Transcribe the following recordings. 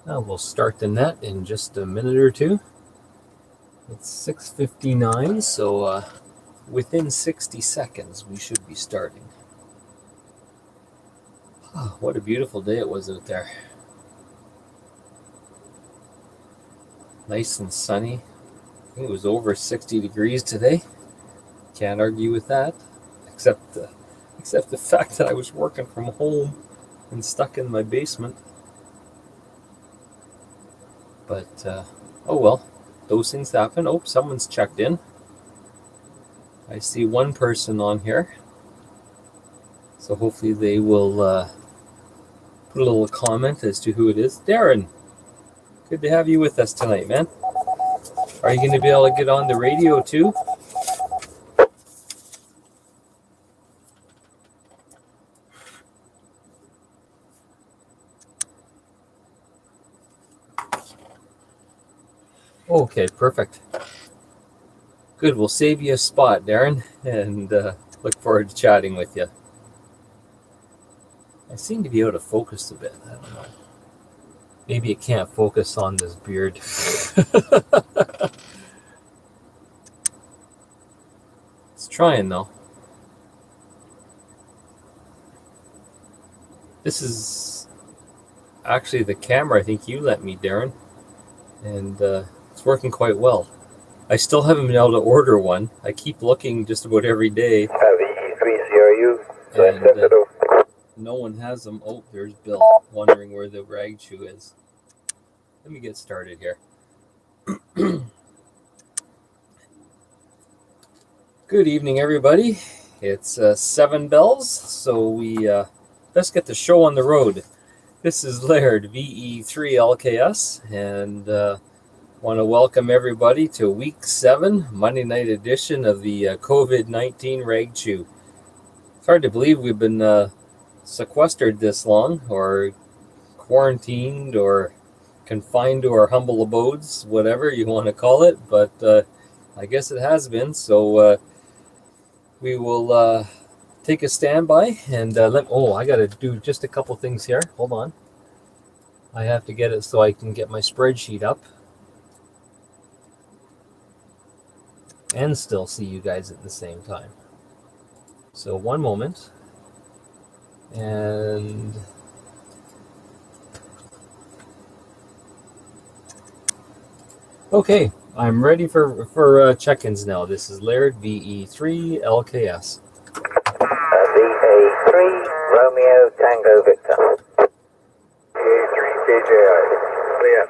We'll start the net in just a minute or two. It's 6:59, so within 60 seconds we should be starting. Oh, what a beautiful day it was out there. Nice and sunny. I think it was over 60 degrees today. Can't argue with that, except the fact that I was working from home and stuck in my basement. But oh well, those things happen. Oh, someone's checked in. I see one person on here, so hopefully they will put a little comment as to who it is. Darren, good to have you with us tonight, man. Are you going to be able to get on the radio too? Okay, perfect. Good, we'll save you a spot, Darren, and look forward to chatting with you. I seem to be able to focus a bit. I don't know. Maybe it can't focus on this beard. It's trying, though. This is actually the camera I think you lent me, Darren, and it's working quite well. I still haven't been able to order one. I keep looking just about every day. VE3CRU. And no one has them. Oh, there's Bill wondering where the rag chew is. Let me get started here. Good evening, everybody. It's 7 bells, so we let's get the show on the road. This is Laird, VE3LKS, and want to welcome everybody to Week 7, Monday night edition of the COVID-19 Rag Chew. It's hard to believe we've been sequestered this long, or quarantined, or confined to our humble abodes, whatever you want to call it, but I guess it has been, so we will take a standby and I got to do just a couple things here. Hold on. I have to get it so I can get my spreadsheet up and still see you guys at the same time. So one moment. And okay, I'm ready for check-ins now. This is Laird, VE3LKS. VA3 Romeo Tango Victor. VA3 KJI. Clear.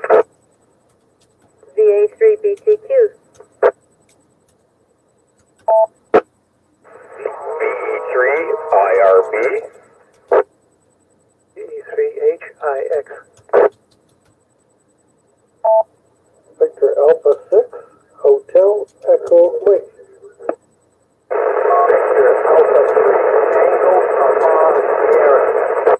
VA3 BTQ. VE3 IRB. VE3HIX. Victor Alpha 6 Hotel Echo Wing. Victor Alpha 3 Tango Papa Sierra.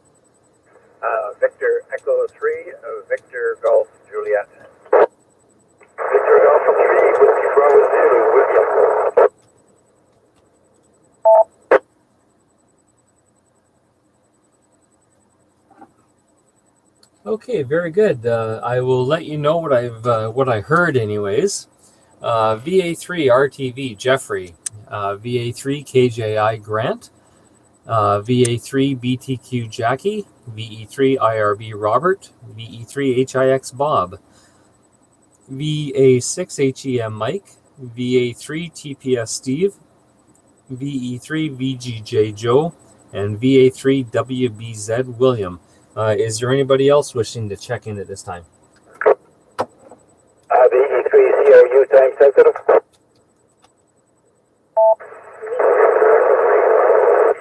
Victor Echo 3 Victor Golf Juliet. Victor Alpha 3 Whiskey Bravo Zulu William. Okay, very good. I will let you know what I heard, anyways. VA3 RTV Jeffrey, VA3 KJI Grant, VA3 BTQ Jackie, VE3 IRB Robert, VE3 HIX Bob, VA6 HEM Mike, VA3 TPS Steve, VE3 VGJ Joe, and VA3 WBZ William. Is there anybody else wishing to check in at this time? VE3 CRU time sensitive.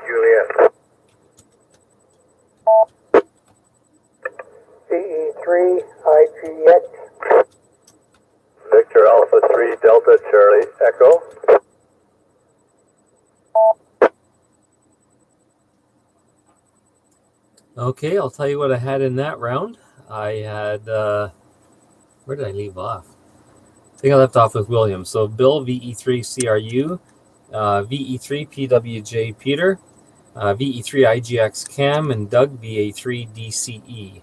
Juliet. VE3 IGX. Victor Alpha 3 Delta Charlie Echo. Okay, I'll tell you what I had in that round. I had, where did I leave off? I think I left off with William. So Bill, VE3 CRU, VE3 PWJ Peter, VE3 IGX Cam, and Doug VA3 DCE.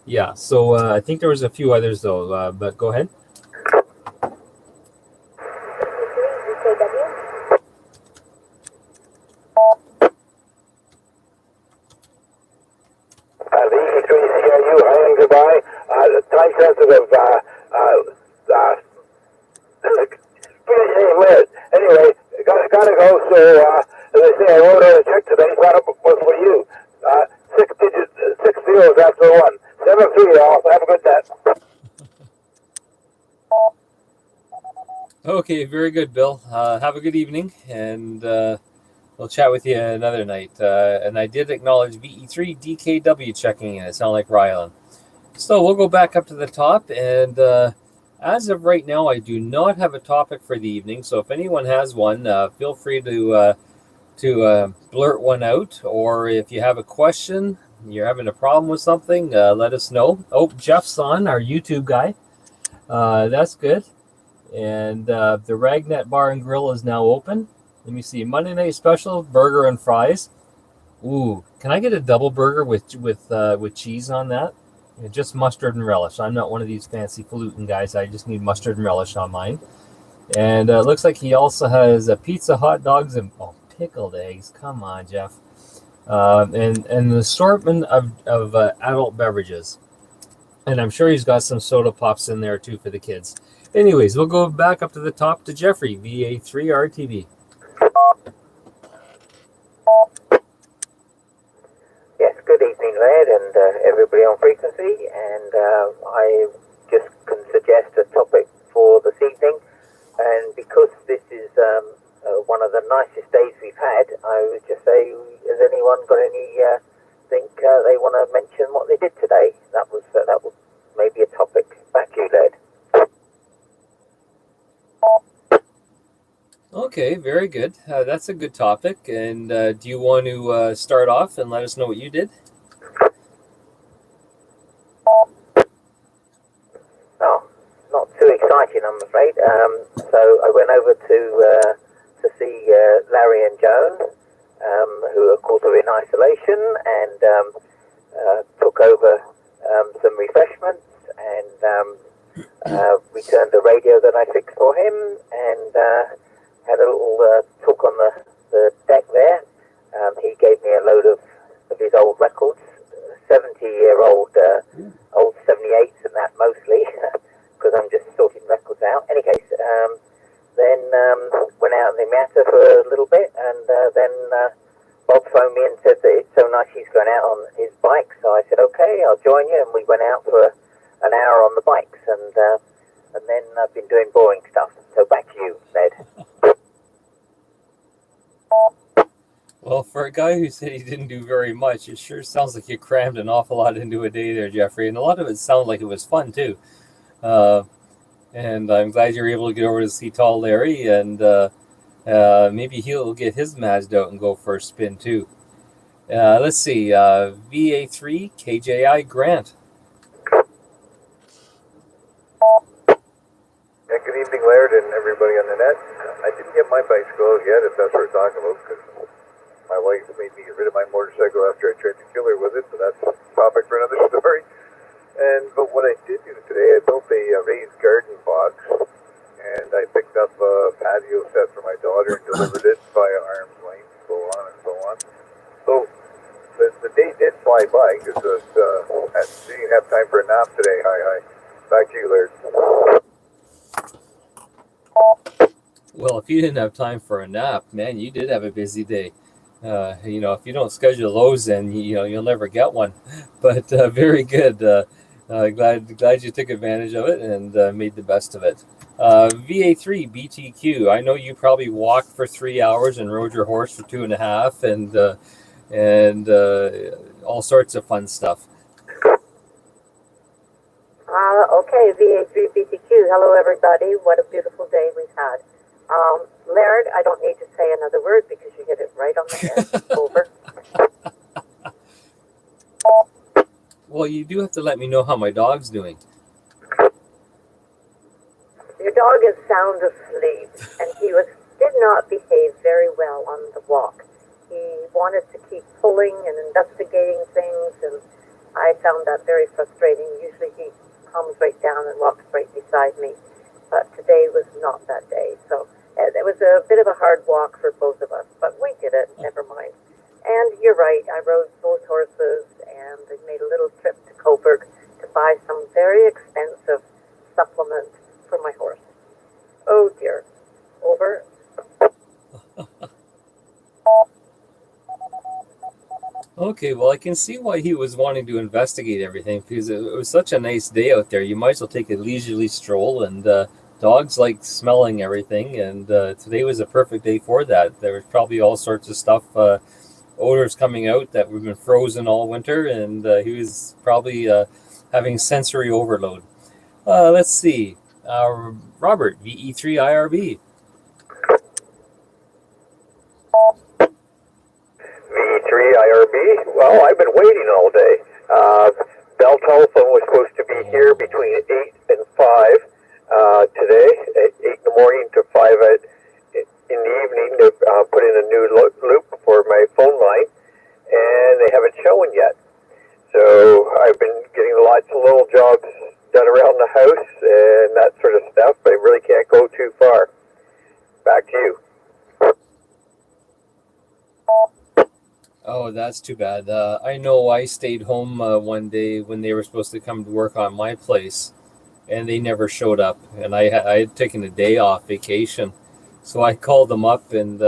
Yeah, so I think there was a few others though, but go ahead. VE3 CIU, hi and goodbye. Time sensitive, anyway, gotta go, so, as I say, I wrote out a check today, thought it was for you. 6 digits, 6 zeros after 1. 7-3, all. Have a good day. Okay, very good, Bill. Have a good evening, and we'll chat with you another night. And I did acknowledge VE3 DKW checking in. It sounded like Rylan. So we'll go back up to the top, and as of right now, I do not have a topic for the evening. So if anyone has one, feel free to blurt one out, or if you have a question, you're having a problem with something, let us know. Oh, Jeff's on, our YouTube guy. That's good. And the Ragnet Bar and Grill is now open. Let me see. Monday night special, burger and fries. Ooh, can I get a double burger with cheese on that? Yeah, just mustard and relish. I'm not one of these fancy falutin guys. I just need mustard and relish on mine. And it looks like he also has a pizza, hot dogs, and pickled eggs. Come on, Jeff. And an assortment of adult beverages. And I'm sure he's got some soda pops in there too for the kids. Anyways, we'll go back up to the top to Jeffrey, VA3 RTV. Yes, good evening, Laird, and everybody on frequency. And I just can suggest a topic for this evening. And because this is one of the nicest days we've had, I would just say, has anyone got any think they want to mention what they did today? That was maybe a topic. Back to you, Laird. Okay, very good. That's a good topic. And do you want to start off and let us know what you did? Oh, not too exciting, I'm afraid. So I went over to see Larry and Joan, who of course are in isolation, and took over some refreshments and returned the radio that I fixed for him, and had a little talk on the deck there. He gave me a load of his old records, 70-year-old old 78s and that mostly, because I'm just sorting records out. Any case, then went out in the matter for a little bit, and then Bob phoned me and said that it's so nice he's going out on his bike. So I said, okay, I'll join you, and we went out for an hour on the bikes, and then I've been doing boring stuff. So back to you, Ned. Well, for a guy who said he didn't do very much, it sure sounds like you crammed an awful lot into a day there, Jeffrey. And a lot of it sounded like it was fun, too. And I'm glad you're able to get over to see Tall Larry, and maybe he'll get his Mazda out and go for a spin, too. Let's see. VA3 KJI Grant. Yeah, good evening, Laird, and everybody on the net. I didn't get my bicycle yet, if that's what we're talking about, because my wife made me get rid of my motorcycle after I tried to kill her with it, but that's a topic for another story. But what I did do today, I built a raised garden box, and I picked up a patio set for my daughter and delivered it via arm's length, so on and so on. So the day did fly by, because I didn't have time for a nap today. Hi. Back to you, Laird. Well, if you didn't have time for a nap, man, you did have a busy day. If you don't schedule those, then you'll never get one. But very good. Glad you took advantage of it and made the best of it. VA3 BTQ. I know you probably walked for 3 hours and rode your horse for 2.5, and all sorts of fun stuff. Okay, VA3 BTQ. Hello, everybody. What a beautiful day we've had. Laird, I don't need to say another word because you hit it right on the head. Over. Well, you do have to let me know how my dog's doing. Your dog is sound asleep, and he did not behaved very well on the walk. He wanted to keep pulling and investigating things, and I found that very frustrating. Usually he comes right down and walks right beside me, but today was not that day. So it was a bit of a hard walk for both of us, but we did it, never mind. And you're right, I rode both horses, and I made a little trip to Coburg to buy some very expensive supplement for my horse. Oh dear. Over. Okay, well, I can see why he was wanting to investigate everything, because it was such a nice day out there. You might as well take a leisurely stroll, and dogs like smelling everything, and today was a perfect day for that. There was probably all sorts of stuff, odors coming out that we've been frozen all winter, and he was probably having sensory overload. Let's see. Robert, VE3 IRB. V3 IRB. Well, I've been waiting all day. Bell telephone was supposed to be here between 8 and 5 today, at 8 in the morning to 5 in the evening to put in a new loop for my phone line, and they haven't shown yet. So I've been getting lots of little jobs done around the house and that sort of stuff, but I really can't go too far. Back to you. Oh, that's too bad. I know I stayed home one day when they were supposed to come to work on my place, and they never showed up. And I had taken a day off vacation, so I called them up and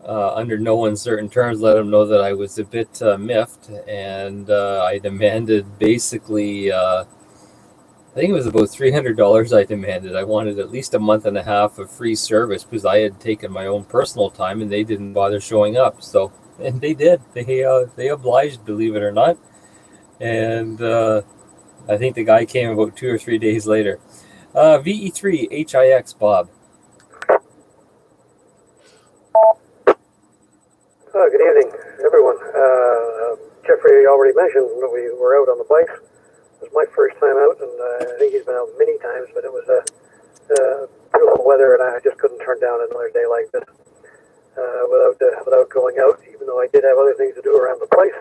under no uncertain terms let them know that I was a bit miffed, and I demanded basically, I think it was about $300 I demanded. I wanted at least a month and a half of free service because I had taken my own personal time and they didn't bother showing up. So. And they did. They obliged, believe it or not. And I think the guy came about 2 or 3 days later. VE3 HIX Bob. Good evening, everyone. Jeffrey already mentioned that we were out on the bikes. It was my first time out, and I think he's been out many times, but it was beautiful weather, and I just couldn't turn down another day like this. Without going out, even though I did have other things to do around the place.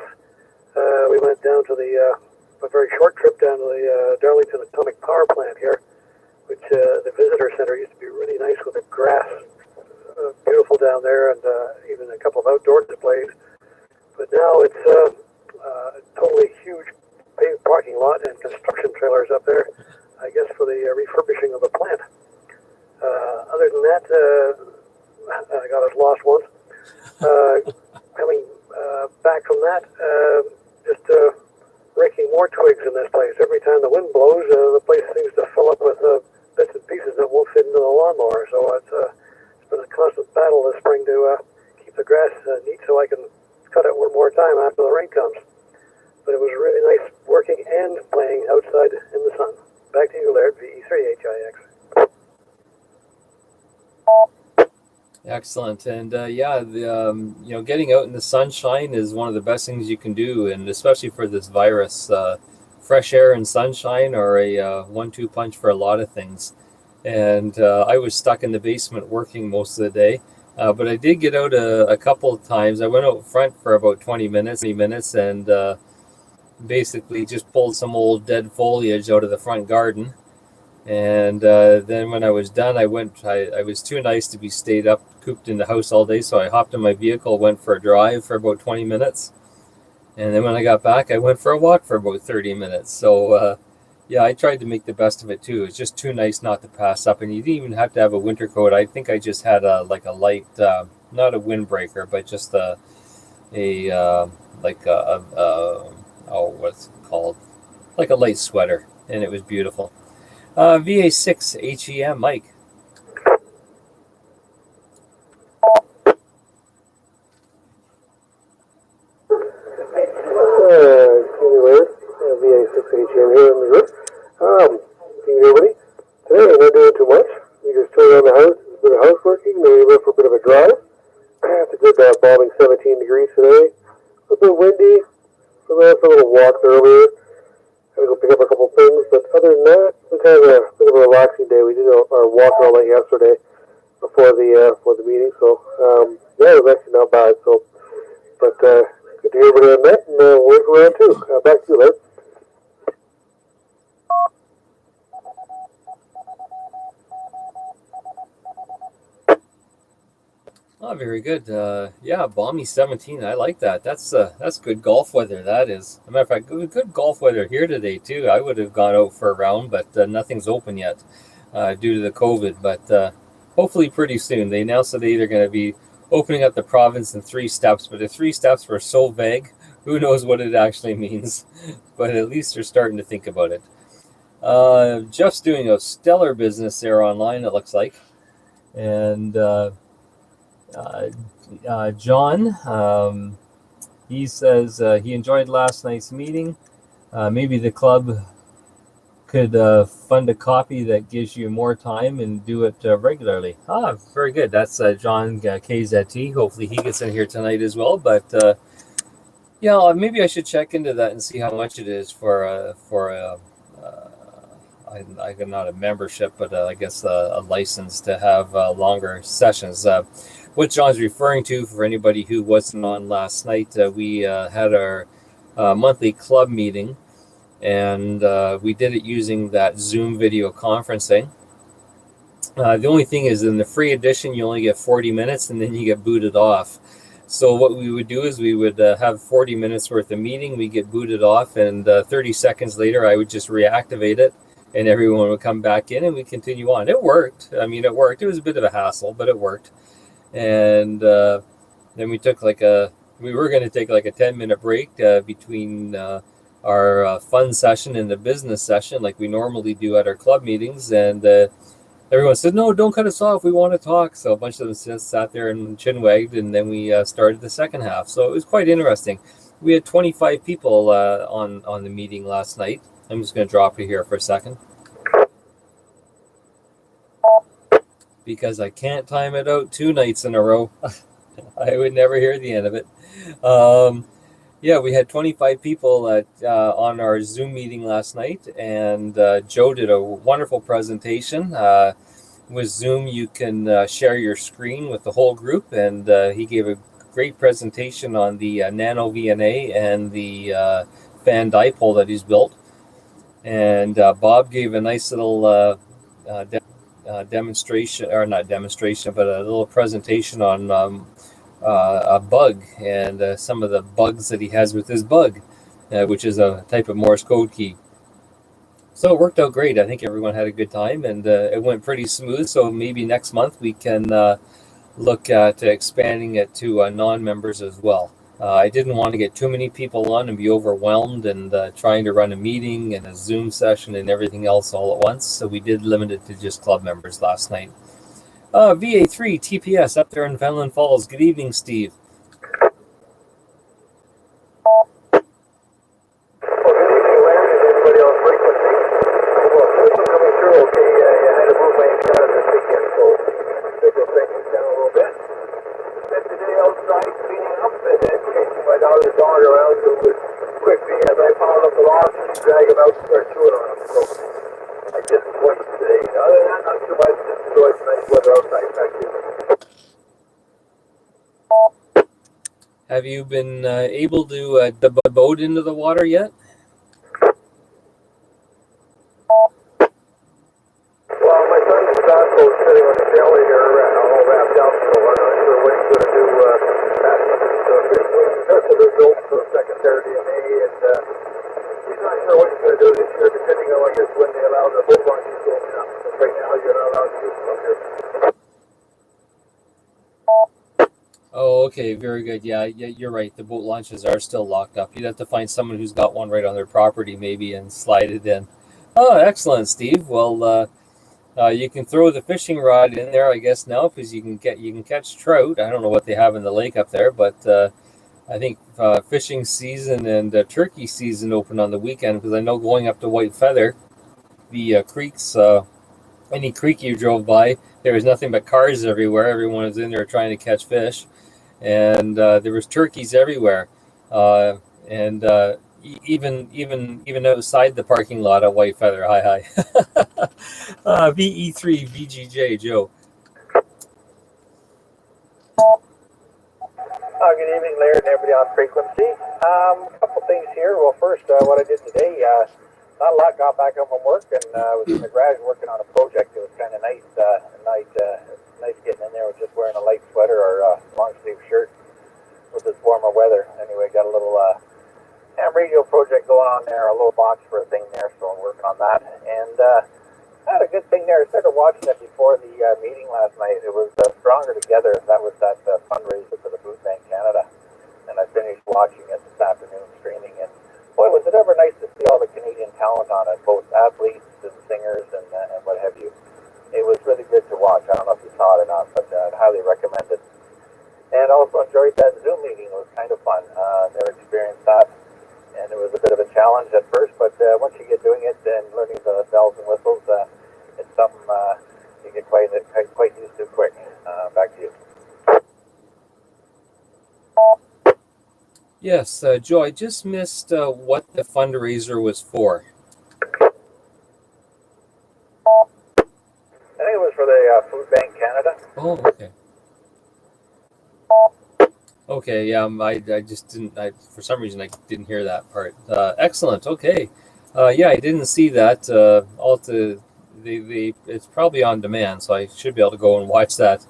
We went down to a very short trip down to the Darlington Atomic Power Plant here, which the visitor center used to be really nice with the grass, beautiful down there, and even a couple of outdoor displays. But now it's a totally huge paved parking lot and construction trailers up there, I guess for the refurbishing of the plant. Other than that, I got us lost once. Coming back from that, just raking more twigs in this place. Every time the wind blows, the place seems to fill up with bits and pieces that won't fit into the lawnmower. So it's been a constant battle this spring to keep the grass neat so I can cut it one more time after the rain comes. But it was really nice working and playing outside in the sun. Back to you, Laird, VE3 HIX. Excellent. And getting out in the sunshine is one of the best things you can do, and especially for this virus, fresh air and sunshine are a 1-2 punch for a lot of things. And I was stuck in the basement working most of the day, but I did get out a couple of times. I went out front for about 20 minutes, and basically just pulled some old dead foliage out of the front garden. And then when I was done, I was too nice to be stayed up, cooped in the house all day, so I hopped in my vehicle, went for a drive for about 20 minutes. And then when I got back, I went for a walk for about 30 minutes. So, I tried to make the best of it, too. It's just too nice not to pass up. And you didn't even have to have a winter coat. I think I just had a light, not a windbreaker, but just what's it called? Like a light sweater. And it was beautiful. VA6 HEM, Mike. Anyway, VA6 HEM here in the group. Can you hear me? Today we're not doing too much. We just turned around the house, a bit of houseworking, then we went for a bit of a drive. It's a good balming 17 degrees today. A bit windy. So we went for a little walk earlier. I go pick up a couple things, but other than that, it's kind of a bit of a relaxing day. We did our walk all night yesterday, before the meeting. So yeah, it was actually not bad. So, but good to hear everybody I met, and we'll work around too. Back to you, Larry. Oh, very good. Yeah, balmy 17. I like that. That's good golf weather. That is. As a matter of fact, good golf weather here today too. I would have gone out for a round, but nothing's open yet due to the COVID. But hopefully pretty soon. They announced that they're either going to be opening up the province in 3 steps, but the 3 steps were so vague. Who knows what it actually means? But at least they're starting to think about it. Jeff's doing a stellar business there online, it looks like, and. John, he says he enjoyed last night's meeting. Maybe the club could fund a copy that gives you more time and do it regularly. Very good. That's John KZT. Hopefully he gets in here tonight as well. But yeah, maybe I should check into that and see how much it is for not a membership, but I guess a license to have longer sessions. What John's referring to, for anybody who wasn't on last night, we had our monthly club meeting, and we did it using that Zoom video conferencing. The only thing is, in the free edition, you only get 40 minutes, and then you get booted off. So what we would do is we would have 40 minutes worth of meeting, we get booted off, and 30 seconds later, I would just reactivate it, and everyone would come back in, and we continue on. It worked. I mean, it worked. It was a bit of a hassle, but it worked. And then we took we were going to take like a 10-minute break between our fun session and the business session, like we normally do at our club meetings. And everyone said, no, don't cut us off. We want to talk. So a bunch of them just sat there and chin wagged, and then we started the second half. So it was quite interesting. We had 25 people on the meeting last night. I'm just going to drop you here for a second, because I can't time it out 2 nights in a row. I would never hear the end of it. Yeah, we had 25 people on our Zoom meeting last night, and Joe did a wonderful presentation. With Zoom, you can share your screen with the whole group, and he gave a great presentation on the Nano VNA and the fan dipole that he's built. And Bob gave a nice little demonstration, or not demonstration, but a little presentation on a bug and some of the bugs that he has with his bug, which is a type of Morse code key. So it worked out great. I think everyone had a good time, and it went pretty smooth. So maybe next month we can look at expanding it to non-members as well. I didn't want to get too many people on and be overwhelmed and trying to run a meeting and a Zoom session and everything else all at once. So we did limit it to just club members last night. VA3 TPS up there in Fenland Falls. Good evening, Steve. Have you been able to the boat into the water yet? Well, my son's backhoe sitting on the trailer here, all wrapped up, so I'm not sure what he's going to do. So they're built for the second Saturday in May, and he's not sure what he's going to do this year, depending on, I guess, when they allow the boat launches to open up. So right now, you're not allowed to use them up here. Oh, okay, very good. Yeah, you're right. The boat launches are still locked up. You'd have to find someone who's got one right on their property, maybe, and slide it in. Oh, excellent, Steve. Well, you can throw the fishing rod in there, I guess, now, because you can catch trout. I don't know what they have in the lake up there, but I think fishing season and turkey season open on the weekend. Because I know going up to White Feather, the creeks, any creek you drove by, there was nothing but cars everywhere. Everyone was in there trying to catch fish. And there was turkeys everywhere, and even outside the parking lot at White Feather. Hi. VE3 VGJ Joe. Good evening, Laird, and everybody on frequency. A couple things here. Well, first, what I did today, not a lot. Got back home from work and was in the garage working on a project. It was kind of nice. Nice getting in there with just wearing a light sweater or long sleeve shirt with this warmer weather. Anyway, got a little ham radio project going on there, a little box for a thing there, so I'm working on that. And I had a good thing there. I started watching it before the meeting last night. It was Stronger Together. That was that fundraiser for the Food Bank Canada. And I finished watching it this afternoon, streaming. And boy, was it ever nice to see all the Canadian talent on it, both athletes and singers and what have you. It was really good to watch. I don't know if you saw it or not, but I'd highly recommend it. And also enjoyed that Zoom meeting. It was kind of fun. Never experienced that. And it was a bit of a challenge at first, but once you get doing it and learning the bells and whistles, it's something you get quite used to quick. Back to you. Yes, Joe, I just missed what the fundraiser was for. I think it was for the Food Bank Canada. Oh, okay. Okay, yeah, I just didn't, for some reason I didn't hear that part. Excellent, okay. Yeah, I didn't see that. It's probably on demand, so I should be able to go and watch that.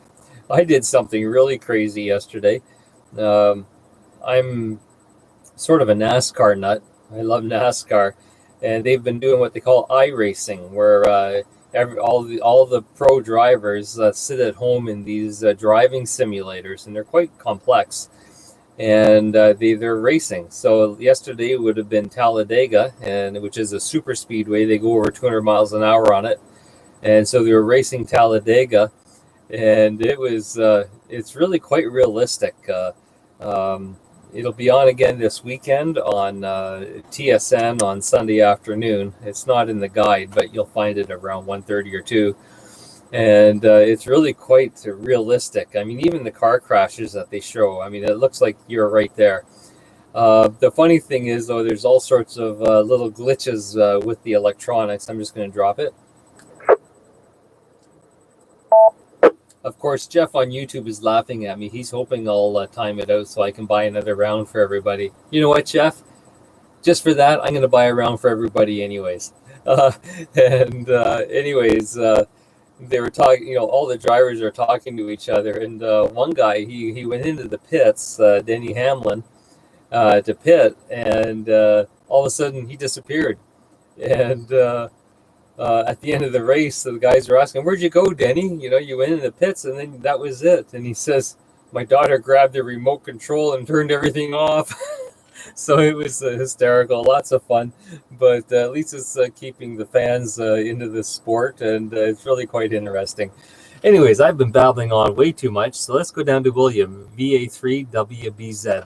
I did something really crazy yesterday. I'm sort of a NASCAR nut. I love NASCAR, and they've been doing what they call iRacing, where all the pro drivers sit at home in these driving simulators, and they're quite complex. And they're racing. So yesterday would have been Talladega, which is a super speedway. They go over 200 miles an hour on it, and so they were racing Talladega, and it's really quite realistic. It'll be on again this weekend on TSN on Sunday afternoon. It's not in the guide, but you'll find it around 1:30 or 2. And it's really quite realistic. I mean, even the car crashes that they show, I mean, it looks like you're right there. The funny thing is, though, there's all sorts of little glitches with the electronics. I'm just going to drop it. Of course, Jeff on YouTube is laughing at me. He's hoping I'll time it out so I can buy another round for everybody. You know what, Jeff? Just for that, I'm going to buy a round for everybody anyways. Anyways, they were talking, all the drivers are talking to each other. And one guy, he went into the pits, Denny Hamlin, to pit. And all of a sudden, he disappeared. And at the end of the race, the guys were asking, "Where'd you go, Denny? You went in the pits, and then that was it." And he says, "My daughter grabbed the remote control and turned everything off." So it was hysterical, lots of fun. But at least it's keeping the fans into the sport, and it's really quite interesting. Anyways, I've been babbling on way too much, so let's go down to William, VA3WBZ.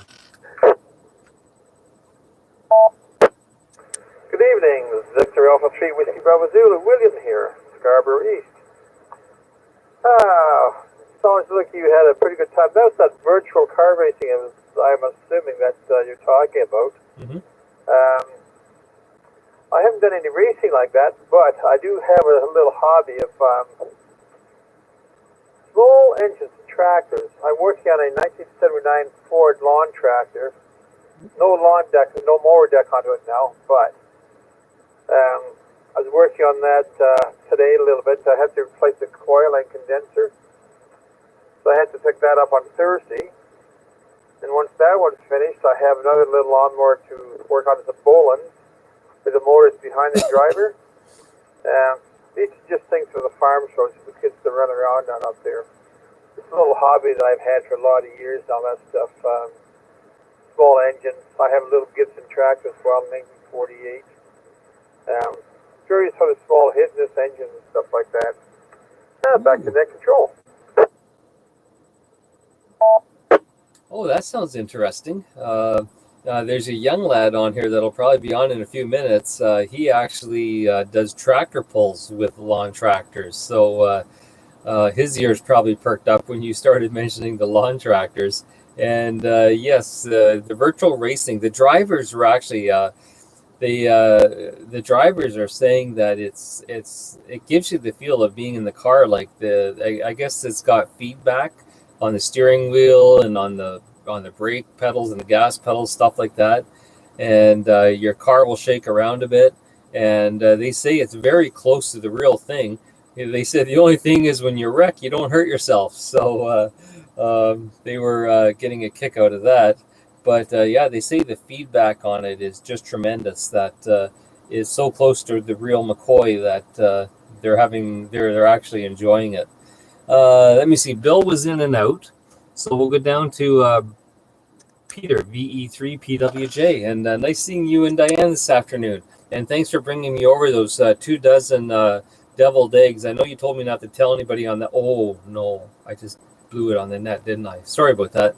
Good evening. This is Victor Alpha 3 Whiskey Bravo Zulu. William here, Scarborough East. Sounds like you had a pretty good time. That was that virtual car racing. I'm assuming that you're talking about. Mm-hmm. I haven't done any racing like that, but I do have a little hobby of small engines and tractors. I'm working on a 1979 Ford lawn tractor. No lawn deck, no mower deck onto it now, but I was working on that today a little bit. I had to replace the coil and condenser. So I had to pick that up on Thursday. And once that one's finished, I have another little lawnmower to work on as a Boland, with the motors behind the driver. These are just things for the farm shows for the kids to run around on up there. It's a little hobby that I've had for a lot of years, all that stuff. Small engines. I have a little Gibson tractor as well, 1948. Various sort of small hit-and-miss engines and stuff like that. Back to net control. Oh, that sounds interesting. There's a young lad on here that'll probably be on in a few minutes. He actually does tractor pulls with lawn tractors. So his ears probably perked up when you started mentioning the lawn tractors. And yes, the virtual racing, the drivers were actually, the drivers are saying that it gives you the feel of being in the car. Like I guess it's got feedback. the steering wheel and on the brake pedals and the gas pedals, stuff like that. And your car will shake around a bit. And they say it's very close to the real thing. They said the only thing is when you wreck, you don't hurt yourself. So they were getting a kick out of that. But yeah, they say the feedback on it is just tremendous. That is so close to the real McCoy that they're actually enjoying it. Let me see. Bill was in and out, so we'll go down to Peter, VE3PWJ, and nice seeing you and Diane this afternoon. And thanks for bringing me over those 24 deviled eggs. I know you told me not to tell anybody on the. Oh no, I just blew it on the net, didn't I? Sorry about that.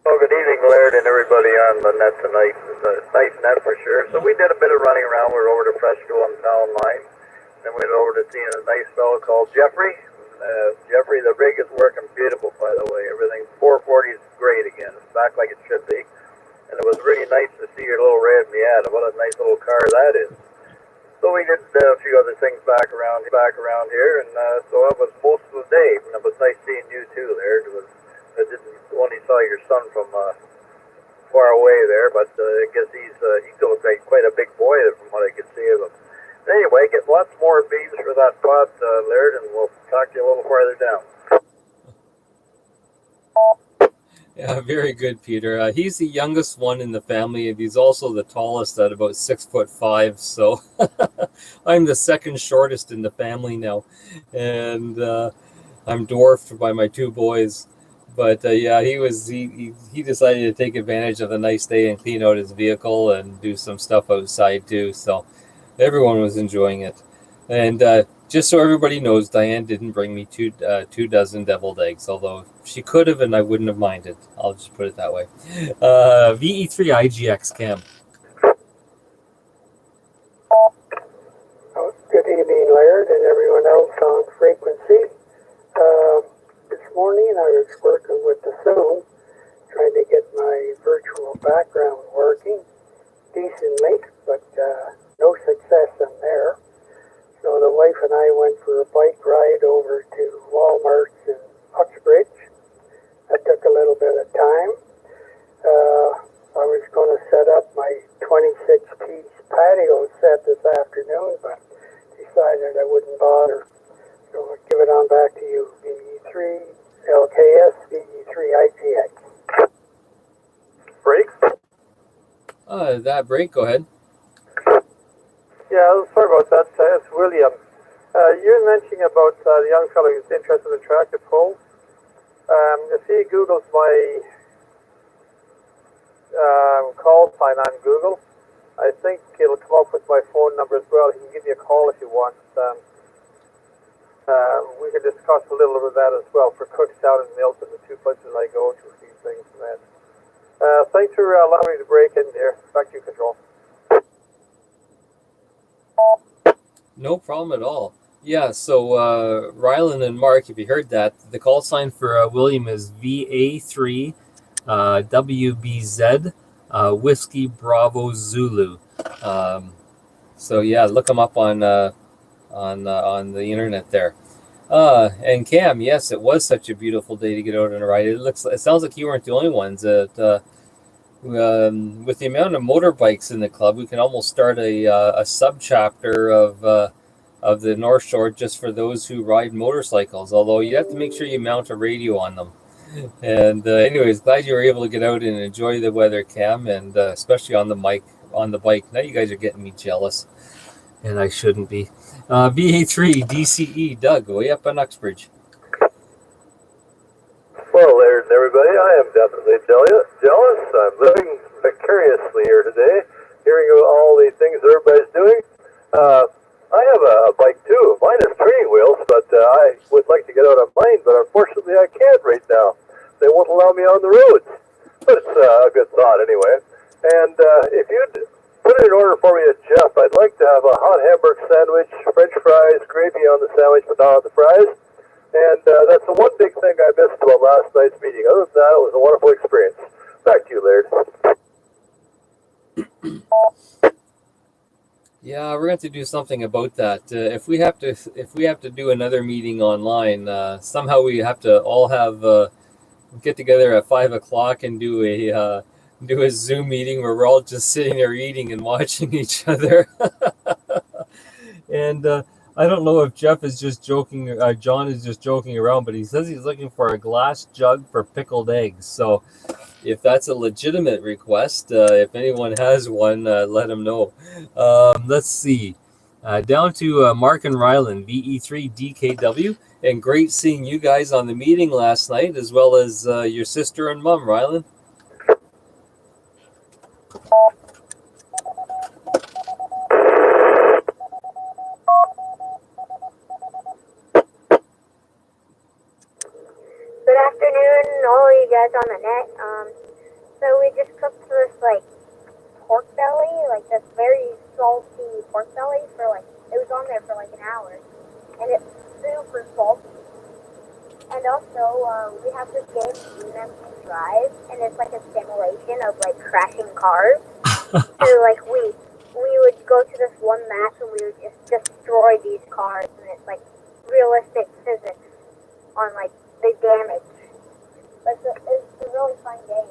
Well, good evening, Laird, and everybody on the net tonight. It's a nice net for sure. So we did a bit of running around. We were over to Fresco on the town line. Then we went over to see a nice fellow called Jeffrey. Jeffrey, the rig is working beautiful, by the way. Everything 440 is great again. It's back like it should be. And it was really nice to see your little red Miata. What a nice little car that is. So we did a few other things back around here, and so that was most of the day. And it was nice seeing you too, Laird. I didn't only saw your son from far away there, but I guess he still looks like quite a big boy from what I could see of him. Anyway, get lots more beans for that pot, Laird, and we'll talk to you a little farther down. Yeah, very good, Peter. He's the youngest one in the family, and he's also the tallest at about 6'5". So I'm the second shortest in the family now, and I'm dwarfed by my two boys. But yeah, he decided to take advantage of the nice day and clean out his vehicle and do some stuff outside too. So everyone was enjoying it. And just so everybody knows, Diane didn't bring me 24 deviled eggs, although she could have, and I wouldn't have minded. I'll just put it that way. VE3IGX Cam. Oh, good evening, Laird, and everyone else on frequency. This morning I was working with the Zoom, trying to get my virtual background working decently, but no success in there. So the wife and I went for a bike ride over to Walmart's in Uxbridge. That took a little bit of time. I was going to set up my 26-piece patio set this afternoon, but decided I wouldn't bother. So I'll give it on back to you, VE3 LKS, VE3 IGX. Break? That break, go ahead. Yeah, sorry about that. It's William. You were mentioning about the young fellow who's interested in tractor pulls. If he Googles my call sign on Google, I think it'll come up with my phone number as well. He can give me a call if he wants. We can discuss a little bit of that as well for Cookstown and Milton, the two places I go to for these things. And that. Thanks for allowing me to break in there. Back to you, Control. No problem at all. Yeah, so Rylan and Mark, if you heard that, the call sign for William is VA3 WBZ Whiskey Bravo Zulu. So yeah, look them up on the internet there. And Cam, yes, it was such a beautiful day to get out on a ride. It sounds like you weren't the only ones that. With the amount of motorbikes in the club, we can almost start a sub-chapter of the North Shore just for those who ride motorcycles, although you have to make sure you mount a radio on them. And anyways, glad you were able to get out and enjoy the weather, Cam, and especially on the bike. Now you guys are getting me jealous, and I shouldn't be. VA3 DCE Doug, way up in Uxbridge. Well, Laird and everybody, I am definitely jealous. I'm living vicariously here today, hearing about all the things that everybody's doing. I have a bike too. Mine has training wheels, but I would like to get out on mine, but unfortunately I can't right now. They won't allow me on the roads. But it's a good thought anyway. And if you'd put it in order for me at Jeff, I'd like to have a hot hamburger sandwich, French fries, gravy on the sandwich, but not on the fries. And that's the one big thing I missed about last night's meeting. Other than that, it was a wonderful experience. Back to you, Laird. Yeah, we're going to do something about that. If we have to do another meeting online, somehow we have to all have get together at 5 o'clock and do a Zoom meeting where we're all just sitting there eating and watching each other. And I don't know if Jeff is just joking, John is just joking around, but he says he's looking for a glass jug for pickled eggs. So if that's a legitimate request, if anyone has one, let him know. Let's see. Down to Mark and Ryland, VE3DKW. And great seeing you guys on the meeting last night, as well as your sister and mom, Ryland. Good afternoon, all you guys on the net. So we just cooked this pork belly, this very salty pork belly it was on there for an hour, and it's super salty. And also, we have this game, Memphis Drive, and it's a simulation of crashing cars. So we would go to this one map and we would just destroy these cars, and it's realistic physics on the damage. But it's a really fun game.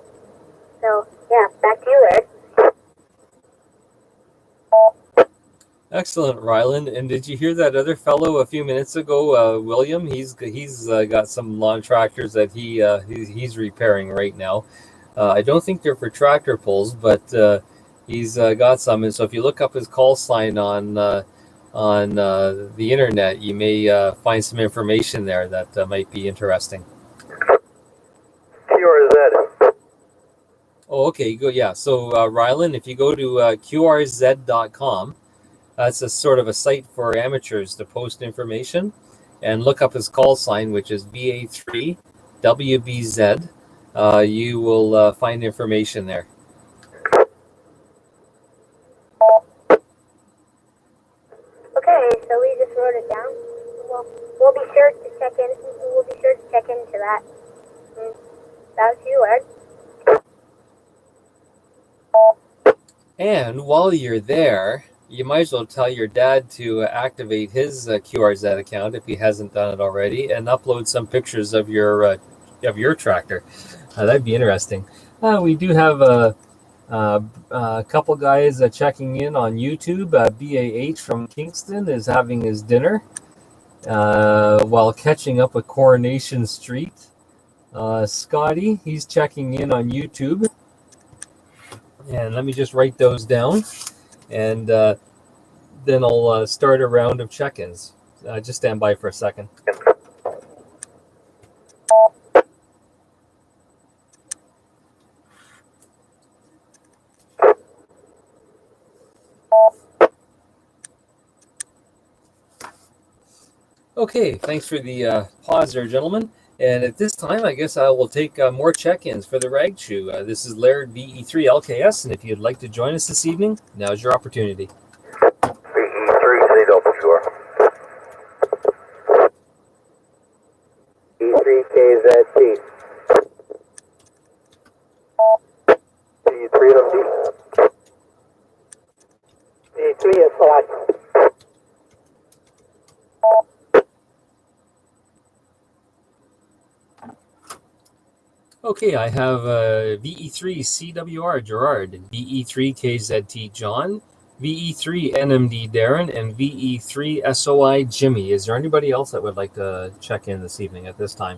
So yeah, back to you, Eric. Excellent, Ryland. And did you hear that other fellow a few minutes ago, William? He's got some lawn tractors that he's repairing right now. I don't think they're for tractor pulls, but he's got some. And so if you look up his call sign on the internet, you may find some information there that might be interesting. QRZ. Oh, okay. Go. Yeah. So Ryland, if you go to qrz.com. That's a sort of a site for amateurs to post information, and look up his call sign, which is VA3WBZ. You will find information there. Okay, so we just wrote it down. We'll be sure to check in. We'll be sure to check into that. That was you, Ed. And while you're there, you might as well tell your dad to activate his QRZ account if he hasn't done it already, and upload some pictures of your tractor. That'd be interesting. We do have a couple guys checking in on YouTube. BAH from Kingston is having his dinner while catching up with Coronation Street. Scotty, he's checking in on YouTube. And let me just write those down. And then I'll start a round of check-ins. Just stand by for a second. Okay, thanks for the pause there, gentlemen. And at this time, I guess I will take more check-ins for the Rag Chew. This is Laird VE3LKS, and if you'd like to join us this evening, now's your opportunity. VE3CWR. E3KZT. E3LT. E3SY. Okay, I have VE3CWR Gerard, VE3KZT John, VE3NMD Darren, and VE3SOI Jimmy. Is there anybody else that would like to check in this evening at this time?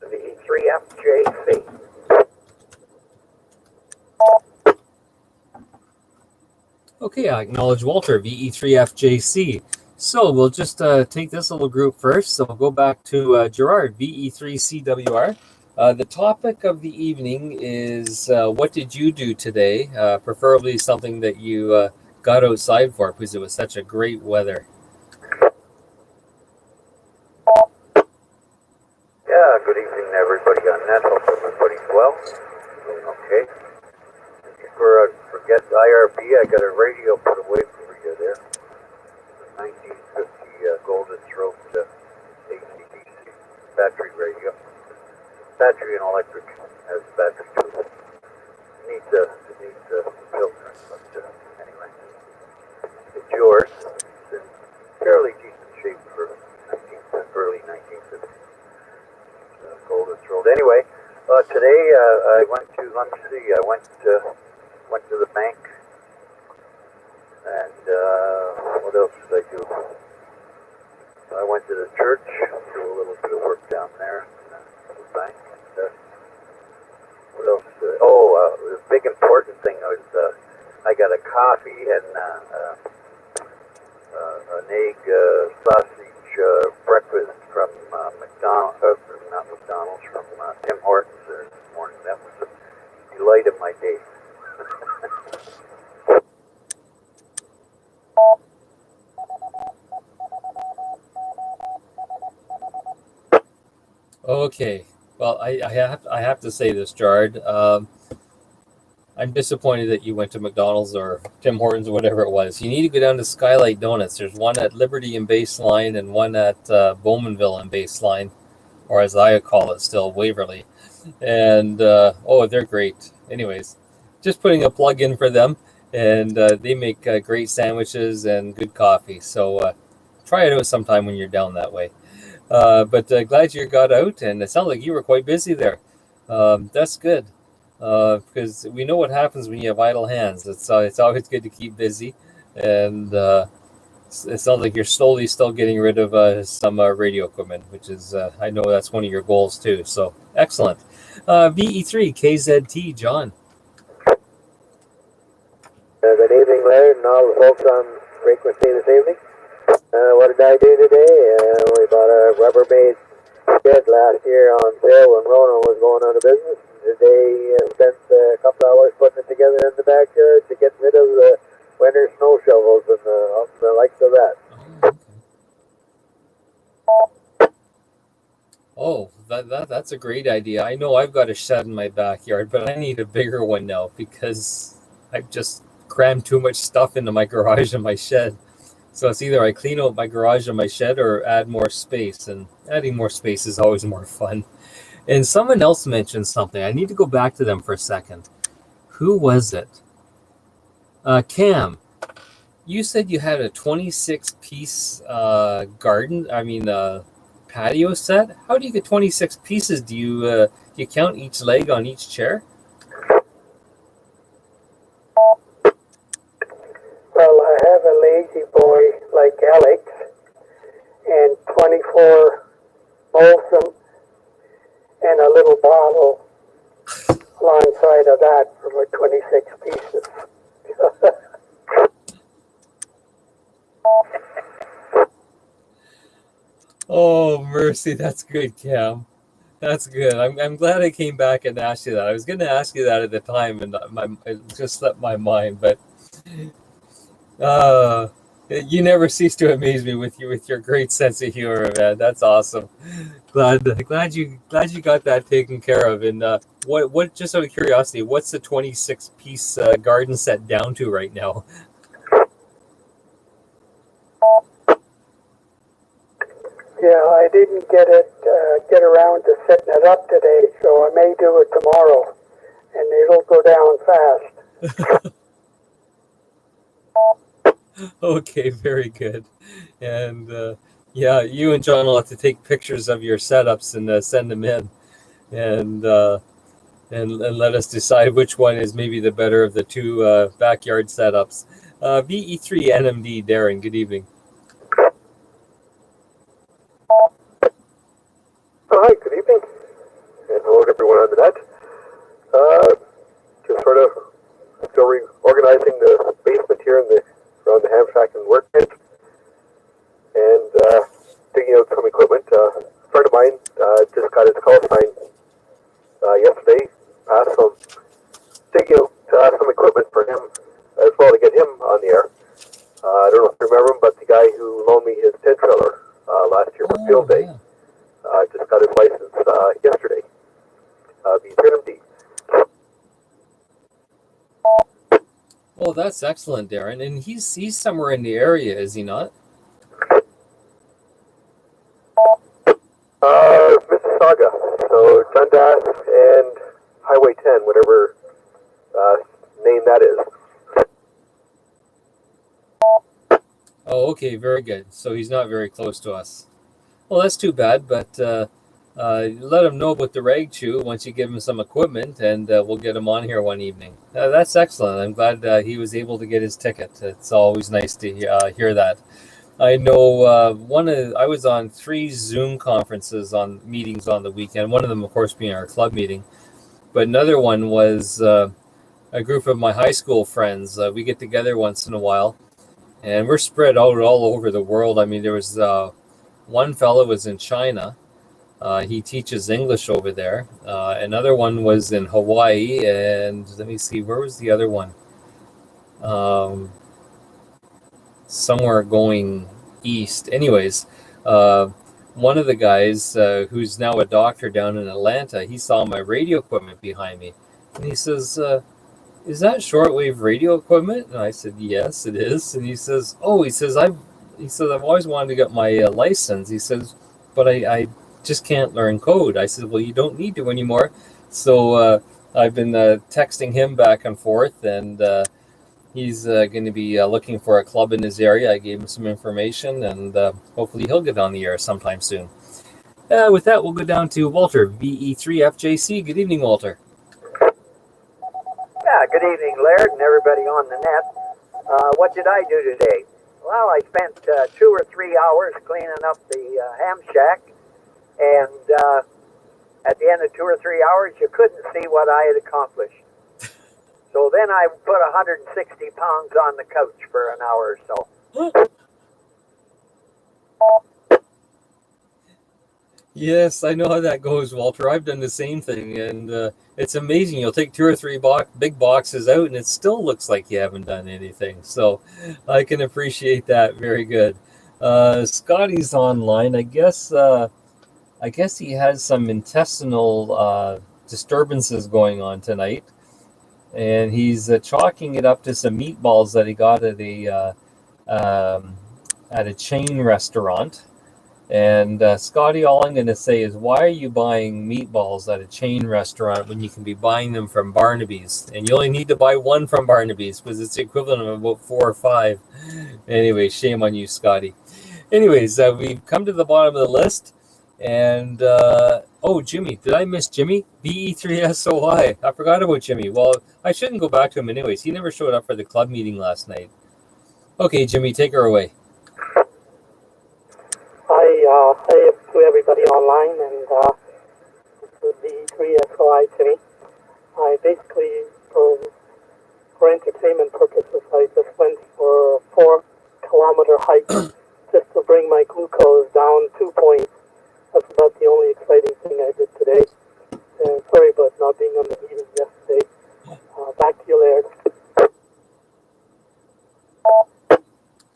VE3FJC. Okay, I acknowledge Walter, VE3FJC. So we'll just take this little group first. So we'll go back to Gerard, VE3CWR. The topic of the evening is what did you do today? Preferably something that you got outside for, because it was such a great weather. Yeah, good evening to everybody on net. Hope everybody's well. Okay. Forget IRB, I got a radio put away for you there. 1950 Golden Throat ACDC battery radio. Battery and electric, has battery too. Neat I went to, let me see, I went to the bank, and what else did I do? I went to the church, do a little bit of work down there, the bank. What else? The big important thing was I got a coffee and an egg sausage breakfast from McDonald's, not McDonald's, from Tim Hortons this morning. That was a delight of my day. Okay. Well, I have to say this, Jared. I'm disappointed that you went to McDonald's or Tim Hortons or whatever it was. You need to go down to Skylight Donuts. There's one at Liberty and Baseline and one at Bowmanville and Baseline, or as I call it still, Waverly. And they're great. Anyways, just putting a plug in for them. And they make great sandwiches and good coffee. So try it out sometime when you're down that way. But glad you got out, and it sounds like you were quite busy there. That's good, because we know what happens when you have idle hands. It's always good to keep busy, and it sounds like you're slowly still getting rid of some radio equipment, which is I know that's one of your goals too. So excellent. VE3 KZT John. Good evening, Larry, and all the folks on frequency this evening. What did I do today? We bought a Rubbermaid shed last year on sale when Rona was going out of business. Today spent a couple hours putting it together in the backyard to get rid of the winter snow shovels and the likes of that. Oh, that's a great idea. I know I've got a shed in my backyard, but I need a bigger one now because I've just crammed too much stuff into my garage and my shed. So it's either I clean out my garage and my shed or add more space, and adding more space is always more fun. And someone else mentioned something. I need to go back to them for a second. Who was it? Cam, you said you had a 26-piece patio set. How do you get 26 pieces? Do you count each leg on each chair? Well, I have a lazy boy like Alex, and 24 Molson, and a little bottle alongside of that for about 26 pieces. Oh, mercy. That's good, Cam. That's good. I'm glad I came back and asked you that. I was going to ask you that at the time, and it just slipped my mind, but you never cease to amaze me with your great sense of humor, man. That's awesome. Glad you got that taken care of. And what just out of curiosity, what's the 26-piece garden set down to right now? Yeah, I didn't get around to setting it up today, so I may do it tomorrow, and it'll go down fast. Okay, very good. And yeah, you and John will have to take pictures of your setups and send them in, and let us decide which one is maybe the better of the two backyard setups. VE3 NMD Darren, good evening. Hi, good evening, and hello to everyone on the net. Just sort of still reorganizing the basement here around the Hamtramck and workbench, and digging out some equipment. A friend of mine just got his call sign yesterday, passed some digging out some equipment for him as well to get him on the air. I don't know if you remember him, but the guy who loaned me his tent trailer last year for field day. Yeah. Just got his license yesterday. VE3 Oh, that's excellent, Darren. And he's somewhere in the area, is he not? Mississauga. So Dundas and Highway 10, whatever name that is. Oh, okay, very good. So he's not very close to us. Well, that's too bad, but let him know about the rag chew once you give him some equipment, and we'll get him on here one evening. That's excellent. I'm glad he was able to get his ticket. It's always nice to hear that. I know I was on 3 Zoom conferences on meetings on the weekend. One of them, of course, being our club meeting, but another one was a group of my high school friends. We get together once in a while, and we're spread out all over the world. I mean, there was one fellow was in China. He teaches English over there. Another one was in Hawaii, and let me see, where was the other one? Somewhere going east. Anyways, one of the guys who's now a doctor down in Atlanta, he saw my radio equipment behind me, and he says, "Is that shortwave radio equipment?" And I said, "Yes, it is." And he says, "Oh," I've always wanted to get my license." He says, "But I just can't learn code." I said, "Well, you don't need to anymore." So I've been texting him back and forth, and he's going to be looking for a club in his area. I gave him some information, and hopefully he'll get on the air sometime soon. With that, we'll go down to Walter, VE3FJC. Good evening, Walter. Yeah, good evening, Laird, and everybody on the net. What did I do today? Well, I spent 2 or 3 hours cleaning up the ham shack, and at the end of 2 or 3 hours, you couldn't see what I had accomplished. So then I put 160 pounds on the couch for an hour or so. Yes, I know how that goes, Walter. I've done the same thing, and it's amazing. You'll take 2 or 3 big boxes out, and it still looks like you haven't done anything. So I can appreciate that. Very good. Scotty's online. I guess he has some intestinal disturbances going on tonight, and he's chalking it up to some meatballs that he got at a chain restaurant. And Scotty, all I'm going to say is, why are you buying meatballs at a chain restaurant when you can be buying them from Barnaby's? And you only need to buy one from Barnaby's because it's the equivalent of about 4 or 5. Anyway, shame on you, Scotty. Anyways, we've come to the bottom of the list. And, Jimmy. Did I miss Jimmy? VE3SOI. I forgot about Jimmy. Well, I shouldn't go back to him anyways. He never showed up for the club meeting last night. Okay, Jimmy, take her away. Hi to everybody online, and the 3SOI to me. I basically, for entertainment purposes, I just went for a 4-kilometer hike just to bring my glucose down 2 points. That's about the only exciting thing I did today. And sorry about not being on the meeting yesterday. Back to you, Laird.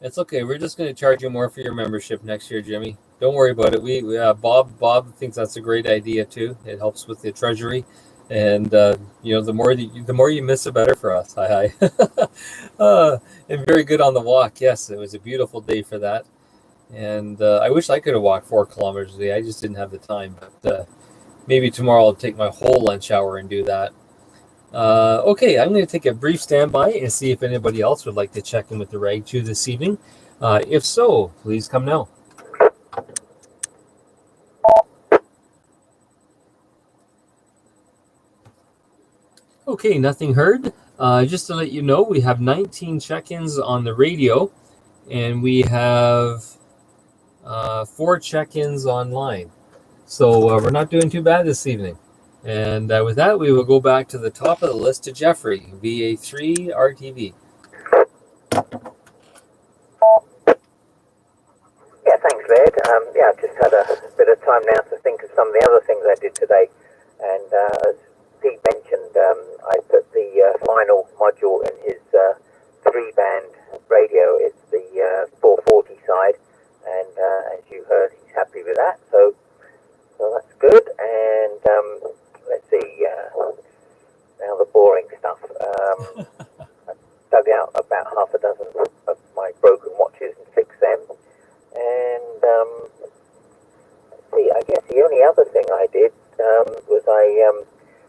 It's okay. We're just going to charge you more for your membership next year, Jimmy. Don't worry about it. Bob thinks that's a great idea too. It helps with the treasury, and the more you miss, the better for us. Hi. And very good on the walk. Yes, it was a beautiful day for that. And I wish I could have walked 4 kilometers a day. I just didn't have the time. But maybe tomorrow I'll take my whole lunch hour and do that. Okay, I'm going to take a brief standby and see if anybody else would like to check in with the Rag Chew this evening. If so, please come now. Okay, nothing heard. Just to let you know, we have 19 check-ins on the radio, and we have 4 check-ins online. So we're not doing too bad this evening. And with that, we will go back to the top of the list to Jeffrey, VA3 RTV. Yeah, thanks, Laird. I've just had a bit of time now to think of some of the other things I did today. And as Pete mentioned, I put the final module in his 3-band radio. It's the 440 side. And as you heard, he's happy with that. So that's good. And let's see, now the boring stuff. I dug out about half a dozen of my broken watches and fixed them. And let's see, I guess the only other thing I did was I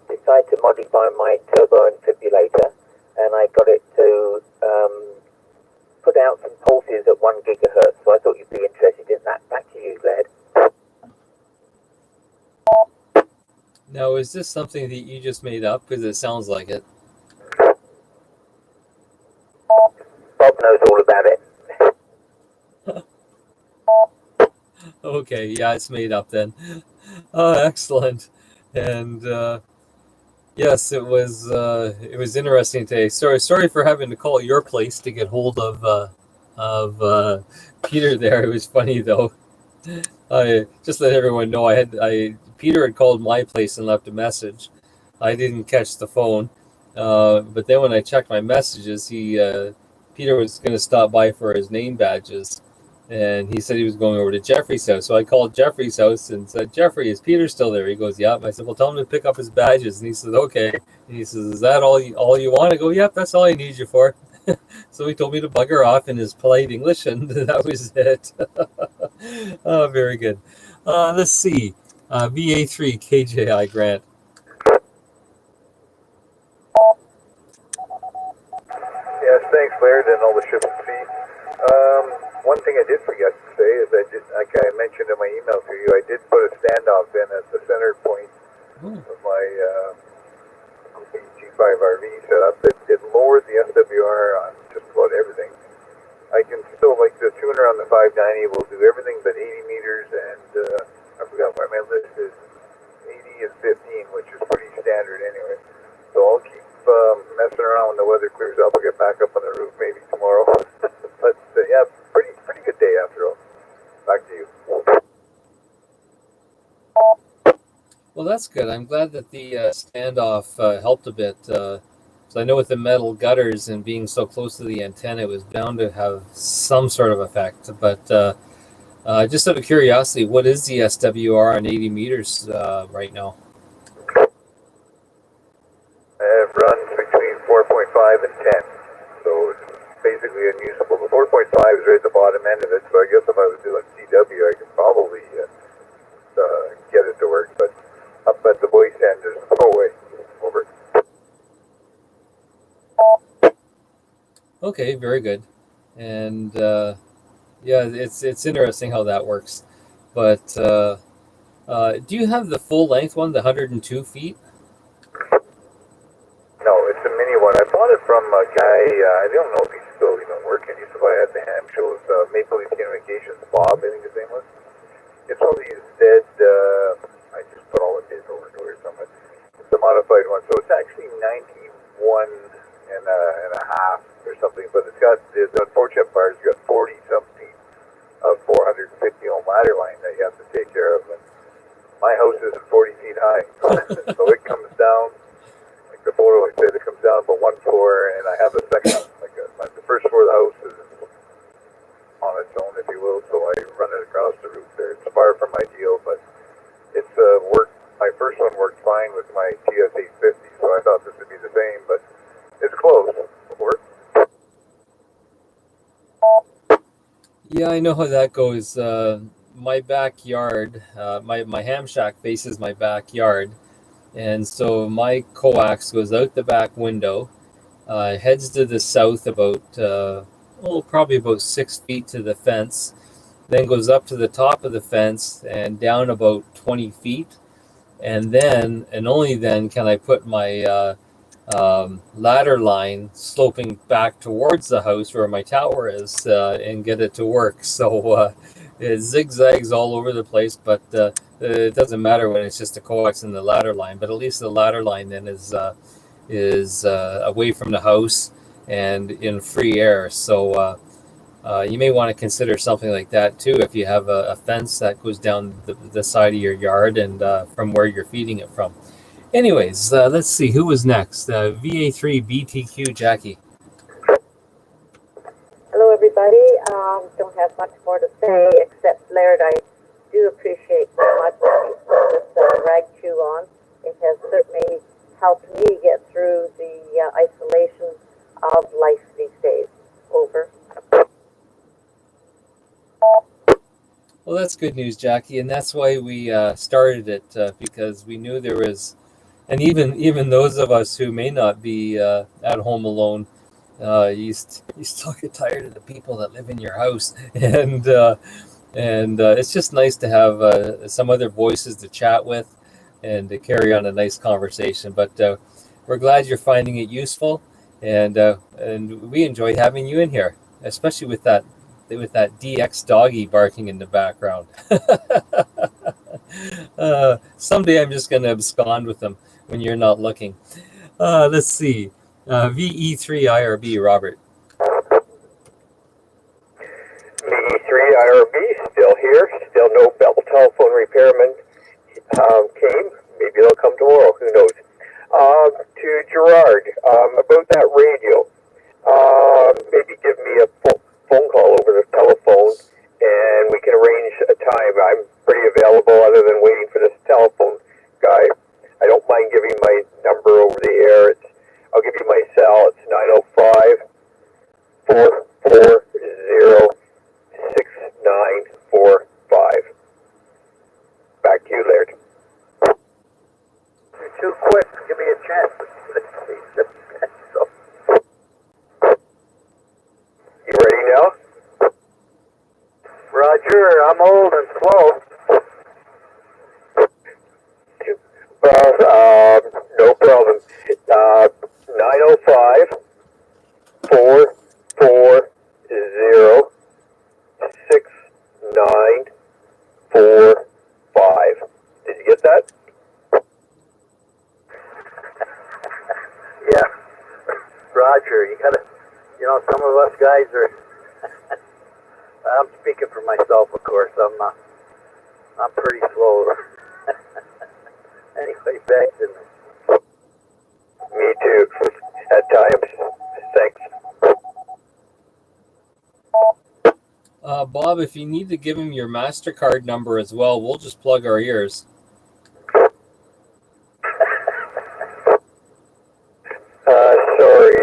decided to modify my turbo defibrillator, and I got it to put out some pulses at 1 gigahertz. So I thought you'd be interested in that. Back to you, Laird. Now, is this something that you just made up? Because it sounds like it. Bob knows all about it. Okay, yeah, it's made up then. Excellent. And yes, it was interesting today. Sorry for having to call your place to get hold of Peter there. It was funny though. I just let everyone know Peter had called my place and left a message. I didn't catch the phone, but then when I checked my messages, Peter was going to stop by for his name badges, and he said he was going over to Jeffrey's house. So I called Jeffrey's house and said, "Jeffrey, is Peter still there?" He goes, "Yep." I said, "Well, tell him to pick up his badges." And he says, "Okay." And he says, "Is that all you want?" I go, "Yep, that's all I need you for." So he told me to bugger off in his polite English, and that was it. Oh, very good. Let's see. VA3 KJI Grant. Yes, thanks, Laird, and all the ship at sea. One thing I did forget to say is like I mentioned in my email to you, I did put a standoff in at the center point of my G5RV setup. It lowered the SWR on just about everything. I can still, like the tuner on the 590, will do everything but 80 meters, and I forgot why my list is 80 and 15, which is pretty standard anyway. So I'll keep messing around when the weather clears up. I'll get back up on the roof maybe tomorrow. But yeah, pretty good day after all. Back to you. Well, that's good. I'm glad that the standoff helped a bit. So I know with the metal gutters and being so close to the antenna, it was bound to have some sort of effect. But just out of curiosity, what is the SWR on 80 meters right now? It runs between 4.5 and 10. So it's basically unusable. The 4.5 is right at the bottom end of it. So I guess if I was doing CW, I could probably get it to work. But up at the voice end, there's no way. Over. Okay, very good. And yeah, it's interesting how that works. But do you have the full length one, the 102 feet? No, it's a mini one. I bought it from a guy, I don't know if he's still even working. He used to buy at the ham shows, Maple Leaf Communications, Bob, I think his name was. It's one of these dead, I just put all the paperwork away from it. It's a modified one, so it's actually 91 and a half or something, but it's got, the unfortunate part is it's got 40 some feet of 450 ohm ladder line that you have to take care of. And my house isn't 40 feet high, so it comes down. The photo I said it comes down from one floor, and I have a second, the first floor of the house is on its own, if you will, so I run it across the roof there. It's far from ideal, but it's worked. My first one worked fine with my TS850, so I thought this would be the same, but it's close. It'll work. Yeah, I know how that goes. My backyard, my ham shack faces my backyard. And so my coax goes out the back window, heads to the south about, probably about 6 feet to the fence, then goes up to the top of the fence and down about 20 feet. And then, and only then, can I put my ladder line sloping back towards the house where my tower is and get it to work. So it zigzags all over the place, but it doesn't matter when it's just a coax and the ladder line. But at least the ladder line then is away from the house and in free air. So you may want to consider something like that too if you have a fence that goes down the side of your yard and from where you're feeding it from. Anyways, let's see who was next. VA3 BTQ Jackie. Hello, everybody. Don't have much more to say except, Laird, I do appreciate so much this rag chew on. It has certainly helped me get through the isolation of life these days. Over. Well, that's good news, Jackie, and that's why we started it because we knew there was, and even those of us who may not be at home alone, you still get tired of the people that live in your house, and it's just nice to have some other voices to chat with, and to carry on a nice conversation. But we're glad you're finding it useful, and we enjoy having you in here, especially with that DX doggy barking in the background. Someday I'm just going to abscond with them when you're not looking. Let's see. VE3IRB, Robert. VE3IRB, still here. Still no Bell telephone repairman came. Maybe they'll come tomorrow. Who knows? To Gerard, about that radio. Maybe give me a phone call over the telephone, and we can arrange a time. I'm pretty available other than waiting for this telephone guy. I don't mind giving my number over the air. I'll give you my cell. It's 905-440-6945. Back to you, Laird. You're too quick. Give me a chance. You ready now? Roger, I'm old and slow. Well, no problem. 905-440-6945. Did you get that? Yeah. Roger, you gotta, some of us guys are, I'm speaking for myself, of course. I'm pretty slow. Anyway, back to me. Me too. At times. Thanks. Bob, if you need to give him your MasterCard number as well, we'll just plug our ears. Sorry.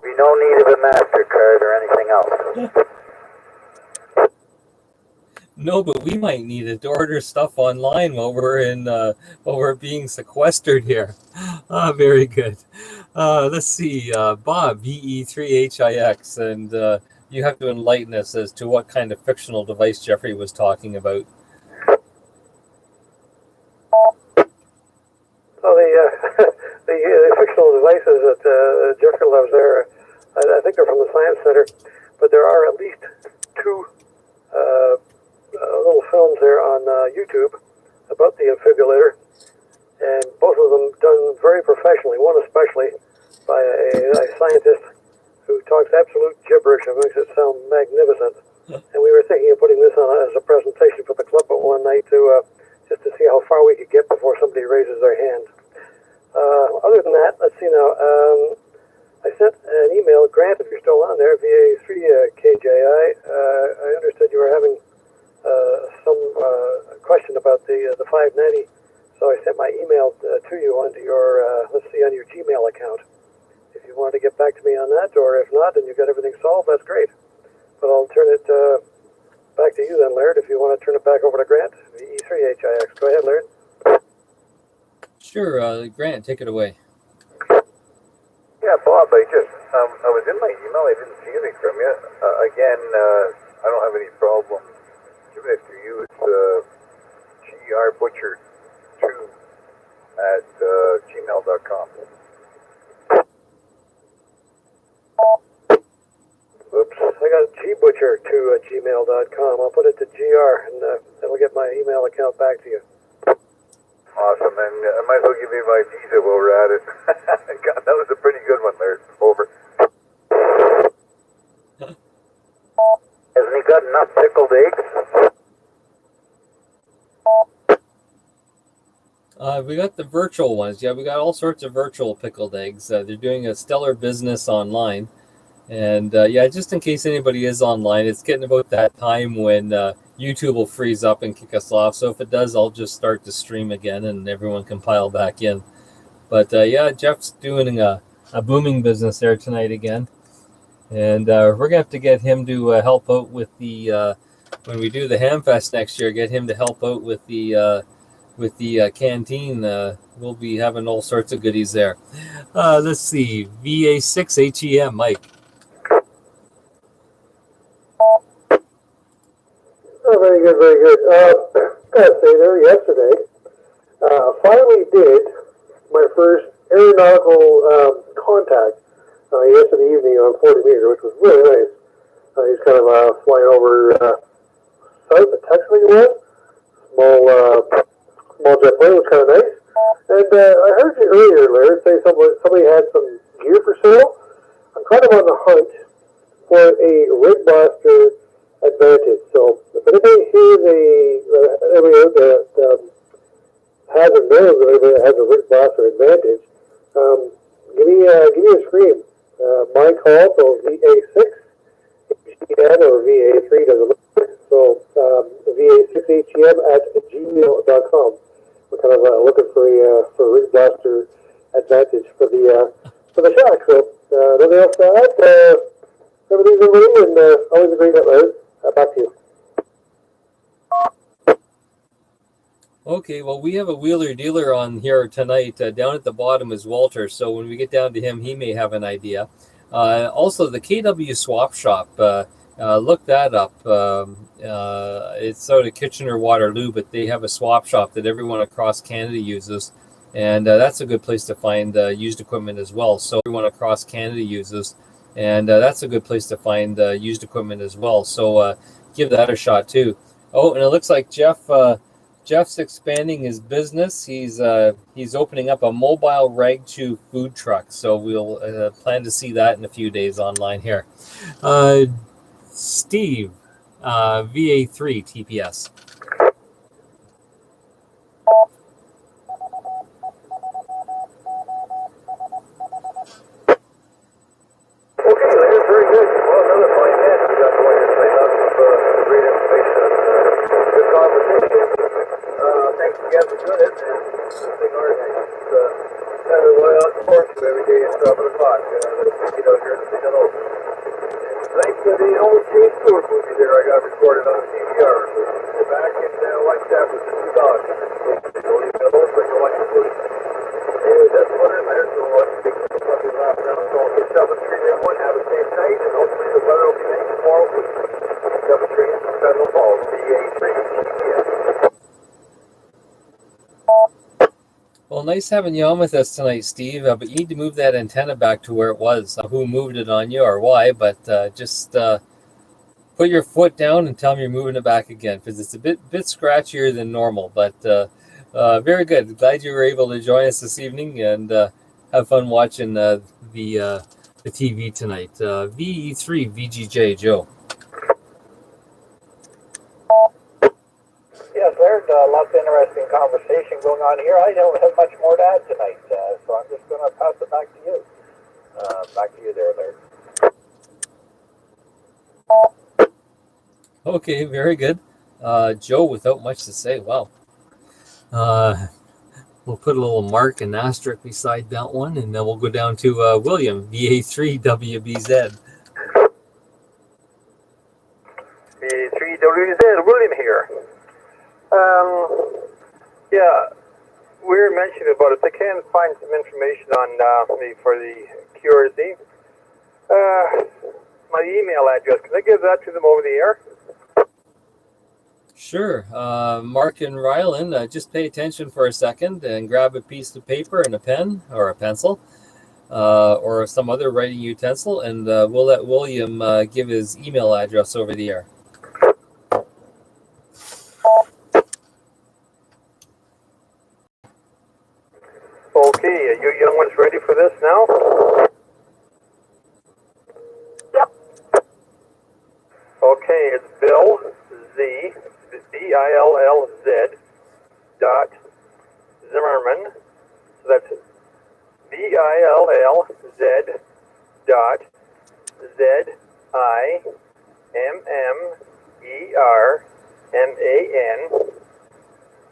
We no need of a MasterCard or anything else. No, but we might need it to order stuff online while we're being sequestered here. Very good. Let's see, Bob, VE3HIX, and you have to enlighten us as to what kind of fictional device Jeffrey was talking about. So the fictional devices that Jeffrey loves there, I think they're from the Science Center, but there are at least two little films there on YouTube about the defibrillator, and both of them done very professionally, one especially by a scientist who talks absolute gibberish and makes it sound magnificent. And we were thinking of putting this on as a presentation for the club at one night to just to see how far we could get before somebody raises their hand. Other than that, let's see now. I sent an email, Grant, if you're still on there, VA3KJI. I understood you were having some question about the 590, so I sent my email to you onto your, on your Gmail account. If you want to get back to me on that, or if not, and you've got everything solved, that's great. But I'll turn it back to you then, Laird, if you want to turn it back over to Grant, VE3HIX. Go ahead, Laird. Sure, Grant, take it away. Yeah, Bob, I was in my email. I didn't see anything from you. Again, I don't have any problem giving it to you. It's GRButcher2 at gmail.com. Oops, I got gbutcher2 at gmail.com. I'll put it to GR, and that'll get my email account back to you. Awesome, and I might as well give you my visa while we're at it. God, that was a pretty good one there. Over. Hasn't he got enough pickled eggs? We got the virtual ones. Yeah, we got all sorts of virtual pickled eggs. They're doing a stellar business online. And yeah, just in case anybody is online, it's getting about that time when YouTube will freeze up and kick us off. So if it does, I'll just start to stream again and everyone can pile back in. But yeah, Jeff's doing a booming business there tonight again. And we're going to have to get him to help out with the, when we do the Hamfest next year, get him to help out with the canteen. We'll be having all sorts of goodies there. Let's see, VA6HEM, Mike. Oh, very good, very good. essay there yesterday. Finally did my first aeronautical contact yesterday evening on 40 meter, which was really nice. He's kind of flying over south of Texas, I think it was. Small jet plane, was kind of nice. And I heard you earlier, Larry, say somebody had some gear for sale. I'm kind of on the hunt for a rig blaster advantage. So if anybody hears anybody out there that has or knows of anybody that has a rig blaster advantage, give me a scream. My call, so VA6 HGM or VA3 doesn't matter. So VA6 HGM at gmail.com. We're kind of looking for a rig blaster advantage for the shack. So nothing else to add. Everything's in ready, and always a great night, Larry. Back to you. Okay, well, we have a wheeler dealer on here tonight. Down at the bottom is Walter, so when we get down to him, he may have an idea. Also, the KW Swap Shop, look that up. It's out of Kitchener-Waterloo, but they have a swap shop that everyone across Canada uses, and that's a good place to find used equipment as well. So everyone across Canada uses, and that's a good place to find used equipment as well. So give that a shot too. Oh, and it looks like Jeff's expanding his business. He's opening up a mobile rag chew food truck. So we'll plan to see that in a few days online here. Steve, VA3 TPS. Okay, Larry, very good. Well, another fine match we got going here tonight. Lots of great information and good conversation. Thanks again for doing it. And big organized. Kind of what I look forward to every day at 12 o'clock. Let's get out here and say hello. And thanks to the old James Stewart movie there I got recorded on CDR. So go back and watch that with the two dogs. Don't leave it alone, but go watch the movie. Anyway, that's what it matters. So let's take a puppy lap now. So I'll get 7-3-1. Have a safe night. And hopefully the weather will be nice tomorrow. 7-3 Federal Falls, VA3 TPS. Well, nice having you on with us tonight, Steve. But you need to move that antenna back to where it was. Who moved it on you or why? But just put your foot down and tell them you're moving it back again, because it's a bit scratchier than normal. But very good. Glad you were able to join us this evening and have fun watching the TV tonight. VE3 VGJ Joe. Yes, there's lots of interesting conversation going on here. I don't have much more to add tonight, so I'm just going to pass it back to you. Back to you there, Larry. Okay, very good. Joe, without much to say, wow. We'll put a little mark and asterisk beside that one, and then we'll go down to William, VA3 WBZ. VA3 WZ, William here. Yeah, we were mentioning about it. They can find some information on me for the QRZ. My email address, can I give that to them over the air? Sure. Mark and Rylan, just pay attention for a second and grab a piece of paper and a pen or a pencil or some other writing utensil, and we'll let William give his email address over the air. Okay, you young ones ready for this now? Yep. Okay, it's Bill Z, B-I-L-L-Z dot Zimmerman. So that's B-I-L-L-Z dot Z-I-M-M-E-R-M-A-N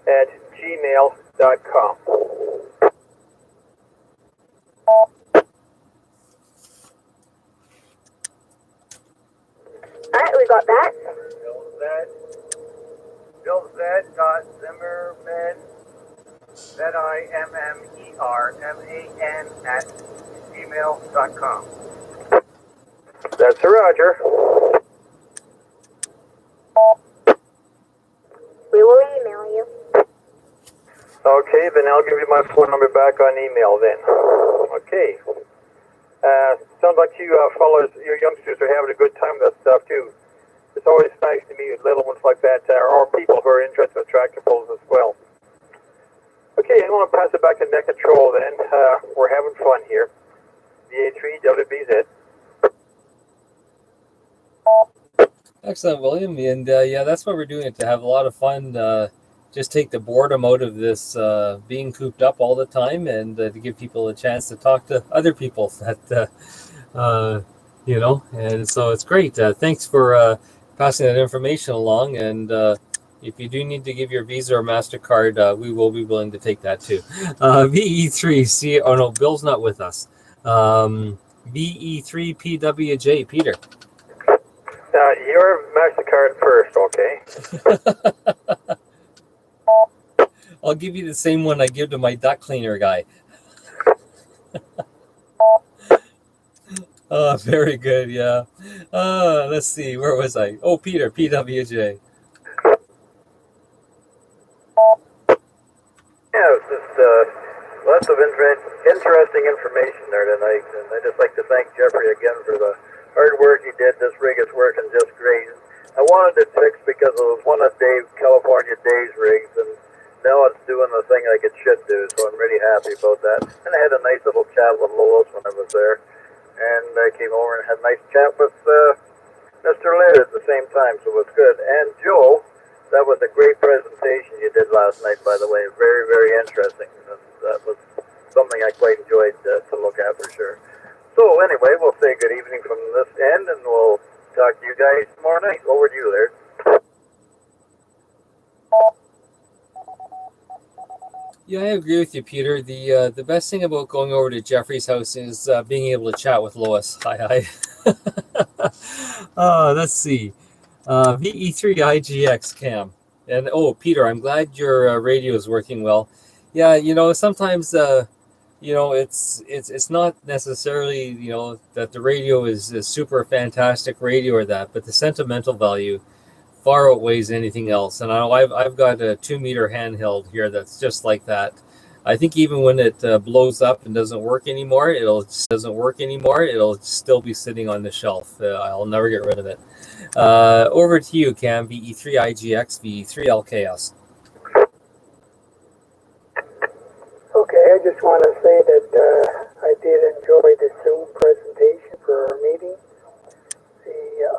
at gmail.com. Alright, we got that. Bill Z dot Zimmerman, Z-I-M-M-E-R-M-A-N at gmail.com. That's a Roger. We will email you. Okay, then I'll give you my phone number back on email then. Okay. Sounds like you fellas, you youngsters are having a good time with that stuff too. It's always nice to meet little ones like that, or people who are interested in tractables as well. Okay, I'm going to pass it back to net control then. We're having fun here. VA3 WBZ. Excellent, William. And yeah, that's what we're doing, to have a lot of fun. Just take the boredom out of this being cooped up all the time, and to give people a chance to talk to other people that, and so it's great. Thanks for passing that information along. And if you do need to give your Visa or MasterCard, we will be willing to take that too. VE3C, oh no, Bill's not with us. VE3PWJ, Peter. Your MasterCard first, okay? I'll give you the same one I give to my duck cleaner guy. Oh, very good, yeah. Let's see, where was I? Oh, Peter, PWJ. Yeah, it was just lots of interesting information there tonight, and I'd just like to thank Jeffrey again for the hard work he did. This rig is working just great. I wanted it fixed because it was one of California Days rigs, and now it's doing the thing like it should do, so I'm really happy about that. And I had a nice little chat with Lois when I was there, and I came over and had a nice chat with Mr. Laird at the same time, so it was good. And Joe, that was a great presentation you did last night, by the way. Very, very interesting. That was something I quite enjoyed to look at for sure. So anyway, we'll say good evening from this end, and we'll talk to you guys tomorrow night. Over to you, Laird. Yeah, I agree with you, Peter. The best thing about going over to Jeffrey's house is being able to chat with Lois. Hi. Let's see. VE3IGX cam. And oh, Peter, I'm glad your radio is working well. Yeah, sometimes it's not necessarily that the radio is a super fantastic radio or that, but the sentimental value far outweighs anything else. And I've got a 2-meter handheld here that's just like that. I think even when it blows up and doesn't work anymore, it'll still be sitting on the shelf. I'll never get rid of it. Over to you, Cam. VE3IGX, VE3LKS. Okay, I just want to say that I did enjoy the Zoom presentation for our meeting.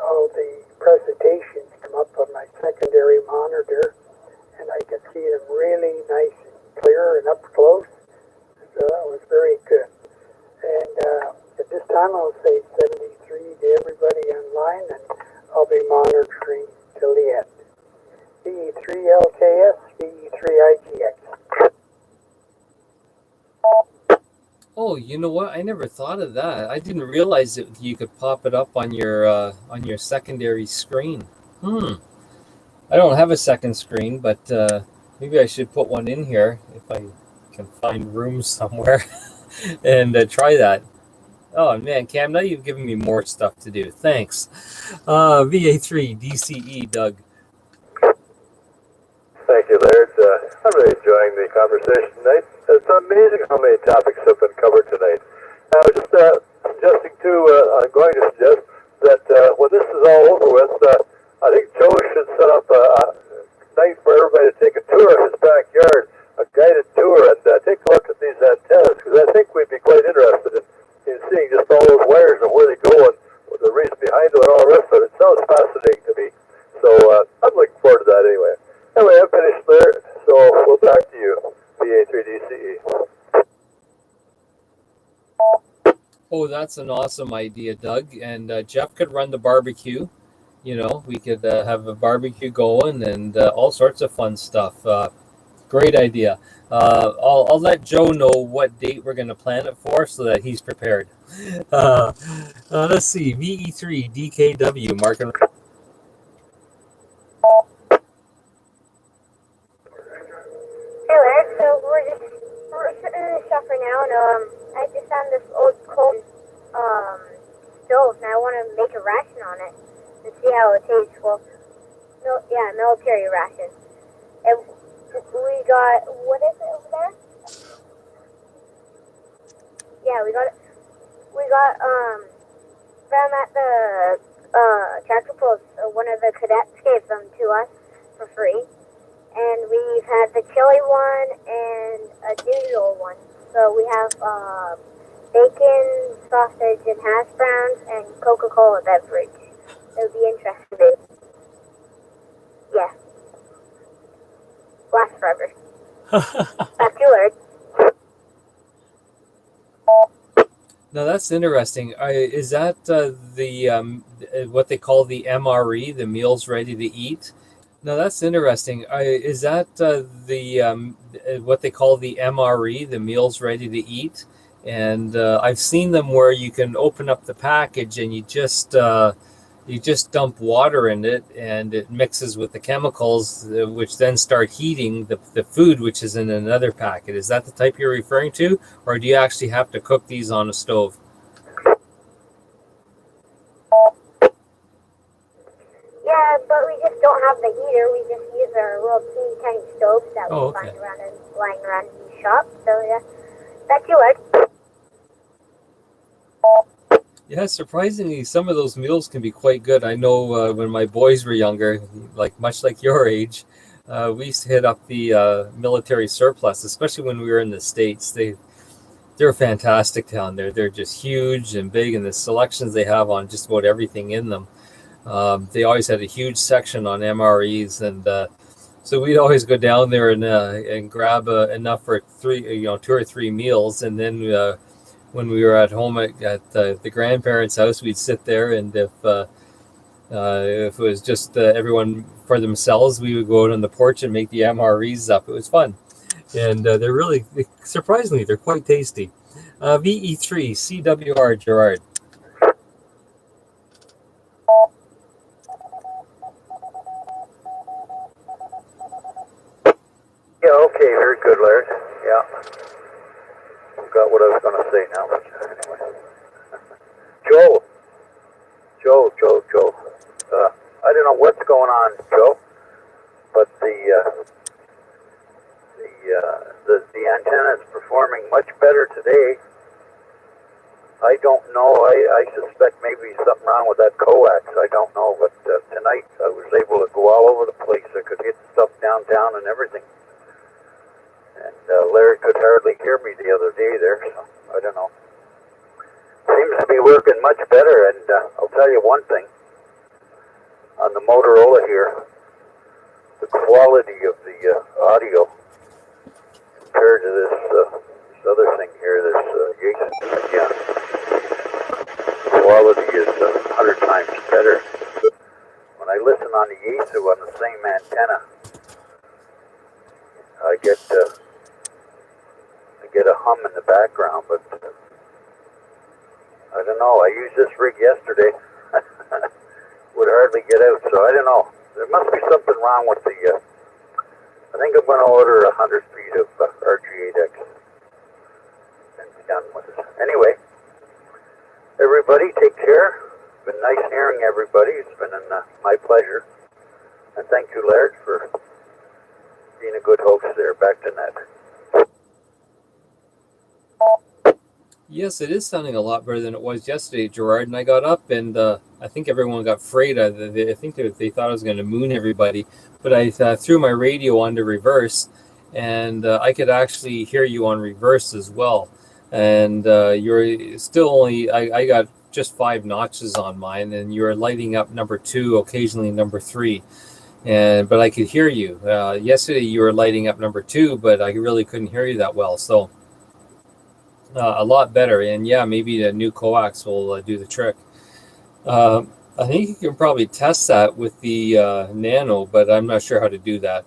All the presentations come up on my secondary monitor, and I can see them really nice and clear and up close. So that was very good. And at this time, I'll say 73 to everybody online, and I'll be monitoring till the end. VE3LKS, VE3IGX. Oh, you know what? I never thought of that. I didn't realize that you could pop it up on your secondary screen. I don't have a second screen, but maybe I should put one in here if I can find room somewhere and try that. Oh man, Cam, now you've given me more stuff to do. Thanks. VA3 DCE, Doug. Thank you, Laird. I'm really enjoying the conversation tonight. It's amazing how many topics have been covered tonight. I was just suggesting I'm going to suggest that when this is all over with, I think Joe should set up a night for everybody to take a tour of his backyard, a guided tour, and take a look at these antennas, because I think we'd be quite interested in seeing just all those wires and where they go and the reason behind it and all the rest of it. It sounds fascinating to me. So I'm looking forward to that anyway. Anyway, I'm finished there, so we'll back to you, VA3DCE. Oh, that's an awesome idea, Doug. And Jeff could run the barbecue. We could have a barbecue going and all sorts of fun stuff. Great idea. I'll let Joe know what date we're going to plan it for so that he's prepared. Let's see. VE3 DKW, Mark and Hello, so we're sitting in the shop right now, and I just found this old coal stove, and I want to make a ration on it and see how it tastes. Well, military ration. And We got, what is it over there? Yeah, we got them at the tractor post. One of the cadets gave them to us for free. And we've had the chili one and a noodle one. So we have bacon, sausage, and hash browns, and Coca-Cola beverage. It would be interesting. Yeah. Last forever. That's yours. Now that's interesting. Is that what they call the MRE, the meals ready to eat? No, that's interesting. Is that what they call the MRE, the meals ready to eat? And I've seen them where you can open up the package and you just dump water in it, and it mixes with the chemicals, which then start heating the food, which is in another packet. Is that the type you're referring to, or do you actually have to cook these on a stove? Yeah, but we just don't have the heater. We just use our little teeny tiny stoves that we find around and lying around in the shop. So yeah, that's yours. Yeah, surprisingly, some of those meals can be quite good. I know when my boys were younger, much like your age, we used to hit up the military surplus, especially when we were in the States. They're fantastic down there. They're just huge and big, and the selections they have on just about everything in them. They always had a huge section on MREs, and so we'd always go down there and grab enough for 2 or 3 meals, and then when we were at home at the grandparents' house, we'd sit there, and if it was just everyone for themselves, we would go out on the porch and make the MREs up. It was fun, and they're really, surprisingly, they're quite tasty. VE3 CWR Gerard. Yeah, okay, very good, Laird. Yeah. Forgot what I was going to say now, but anyway. Joe. I don't know what's going on, Joe, but the antenna is performing much better today. I don't know. I suspect maybe something wrong with that coax. I don't know, but tonight I was able to go all over the place. I could hit stuff downtown and everything. And Larry could hardly hear me the other day there, so I don't know. Seems to be working much better, and I'll tell you one thing. On the Motorola here, the quality of the audio compared to this other thing here, this Yates, yeah, quality is 100 times better. When I listen on the Yates on the same antenna, I get a hum in the background, but I don't know. I used this rig yesterday. Would hardly get out, so I don't know. There must be something wrong with the, I think I'm going to order 100 feet of RG8X and be done with it. Anyway, everybody take care. It's been nice hearing everybody. It's been my pleasure. And thank you, Laird, for being a good host there. Back to net. Yes, it is sounding a lot better than it was yesterday, Gerard. And I got up, and I think everyone got afraid. I think they thought I was going to moon everybody. But I threw my radio onto reverse, and I could actually hear you on reverse as well. And you're still only, I got just 5 notches on mine, and you were lighting up number 2, occasionally number 3. But I could hear you. Yesterday you were lighting up number 2, but I really couldn't hear you that well. So a lot better, and yeah, maybe the new coax will do the trick. I think you can probably test that with the Nano, but I'm not sure how to do that.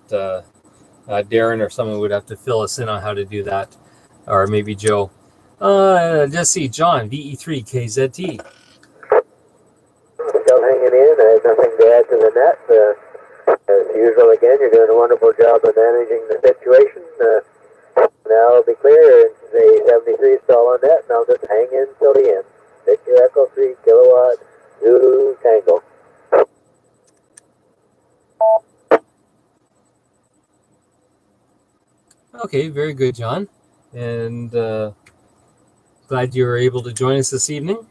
Darren or someone would have to fill us in on how to do that, or maybe Joe. Just see John, VE3 KZT. Still hanging in. I have nothing to add to the net. As usual, again, you're doing a wonderful job of managing the situation. Now I'll be clear and say 73 is still on net, and I'll just hang in till the end. Victor Echo 3 kilowatt, Zulu Tango. Okay, very good, John. And glad you were able to join us this evening.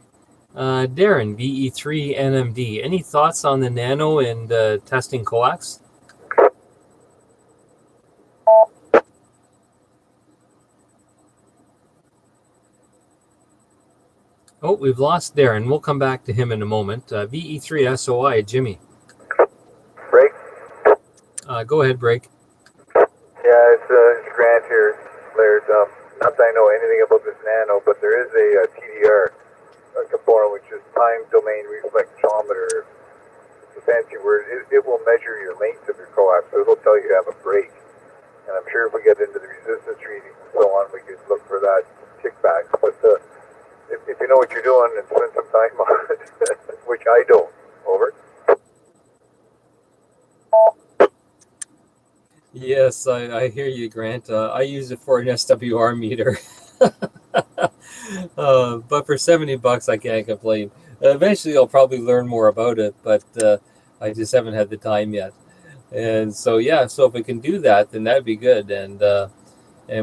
Darren, VE3 NMD, any thoughts on the nano and testing coax? Oh, we've lost Darren. We'll come back to him in a moment. VE3 SOI, Jimmy. Break? Go ahead, Break. Yeah, it's Grant here, Laird. Not that I know anything about this nano, but there is a TDR component, which is time domain reflectometer. It's a fancy word. It will measure your length of your coax, so it'll tell you have a break. And I'm sure if we get into the resistance readings and so on, we could look for that kickback. But if you know what you're doing and spend some time on it, which I don't, over. Yes, I hear you, Grant. I use it for an SWR meter. But for $70, I can't complain. Eventually, I'll probably learn more about it, but I just haven't had the time yet. And so, yeah, so if we can do that, then that'd be good. And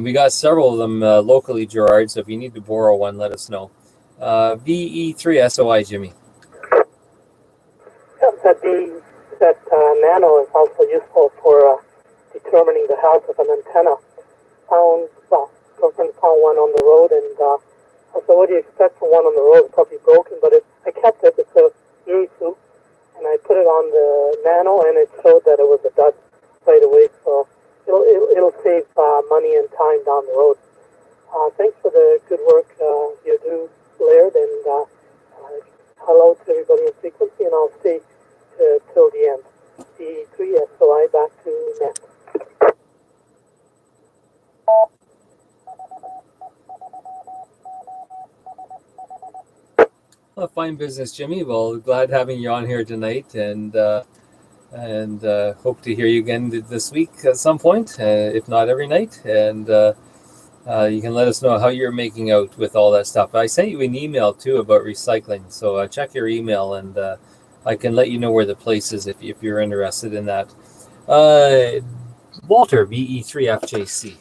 we got several of them locally, Gerard. So if you need to borrow one, let us know. VE3 SOI, Jimmy. Yeah, that nano is also useful for determining the health of an antenna. Girlfriend found one on the road, and I said, what do you expect from one on the road? It's probably broken, but I kept it. It's a Irisu, and I put it on the nano, and it showed that it was a dud right away. So it'll save money and time down the road. Thanks for the good work you do, Laird, and hello to everybody in frequency, and I'll stay till the end. The 3SOI back to net. Well, fine business, Jimmy. Well, glad having you on here tonight, and hope to hear you again this week at some point, if not every night. And you can let us know how you're making out with all that stuff. I sent you an email too about recycling, so check your email, and I can let you know where the place is if you're interested in that. Walter, VE3FJC.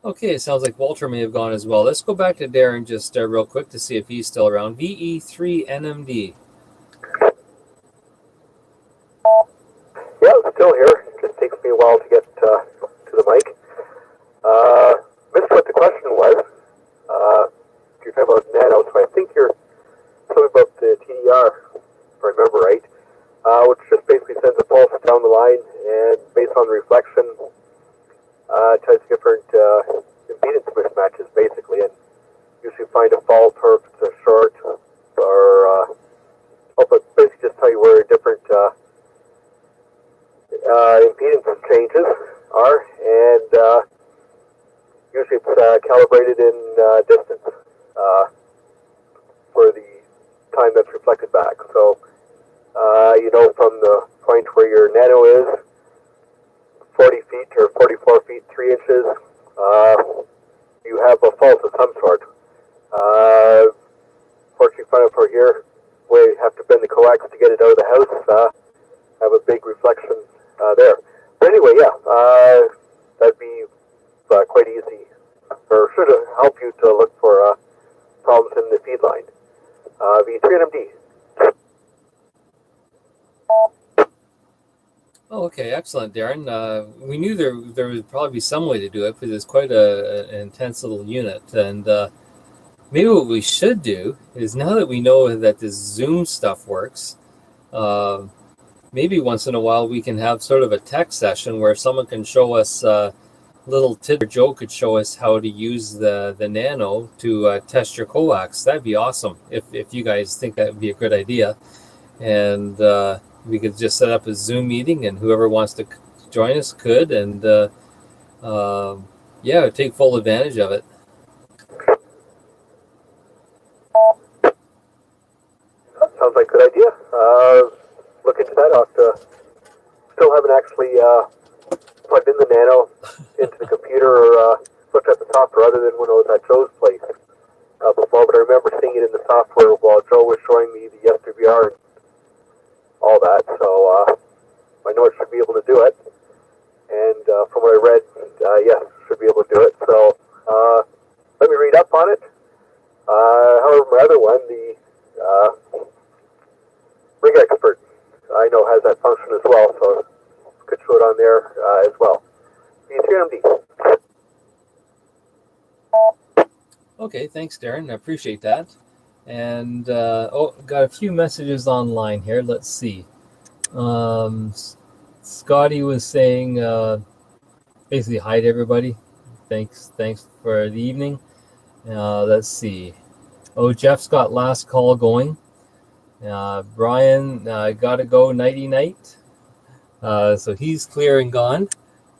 Okay, it sounds like Walter may have gone as well. Let's go back to Darren just real quick to see if he's still around. VE3NMD. Yeah, I'm still here. It just takes me a while to get to the mic. Missed what the question was. You're talking about nano, so I think you're talking about the TDR, if I remember right, which just basically sends a pulse down the line, and based on the reflection, tries different impedance mismatches, basically, and usually find a fault or if it's a short, or but basically just tell you where different impedance changes are, and usually it's calibrated in distance for the time that's reflected back. So, from the point where your nano is, 40 feet or 44 feet, 3 inches, you have a fault of some sort. Fortunately, for here, we have to bend the coax to get it out of the house, have a big reflection there. But anyway, yeah, that'd be quite easy, or should help you to look for problems in the feed line. V3NMD. Oh, okay, excellent, Darren. We knew there would probably be some way to do it because it's quite an intense little unit. And maybe what we should do is, now that we know that this Zoom stuff works, maybe once in a while we can have sort of a tech session where someone can show us little tidbit. Joe could show us how to use the nano to test your coax. That'd be awesome if you guys think that would be a good idea. And we could just set up a Zoom meeting, and whoever wants to join us could, and yeah, take full advantage of it. Sounds like a good idea. Look into that. I'll have to, still haven't actually plugged in the nano into the computer or looked at the software other than when I was at Joe's place. before, but I remember seeing it in the software while Joe was showing me the SWR and all that. So I know it should be able to do it. And from what I read, yes, should be able to do it. So let me read up on it. However, my other one, the Rig Expert, I know has that function as well, so could show it on there as well. V3MD. Okay, thanks, Darren. I appreciate that. And got a few messages online here. Let's see. Scotty was saying basically hi to everybody. Thanks for the evening. Let's see. Oh, Jeff's got last call going. Brian gotta go nighty night. So he's clear and gone.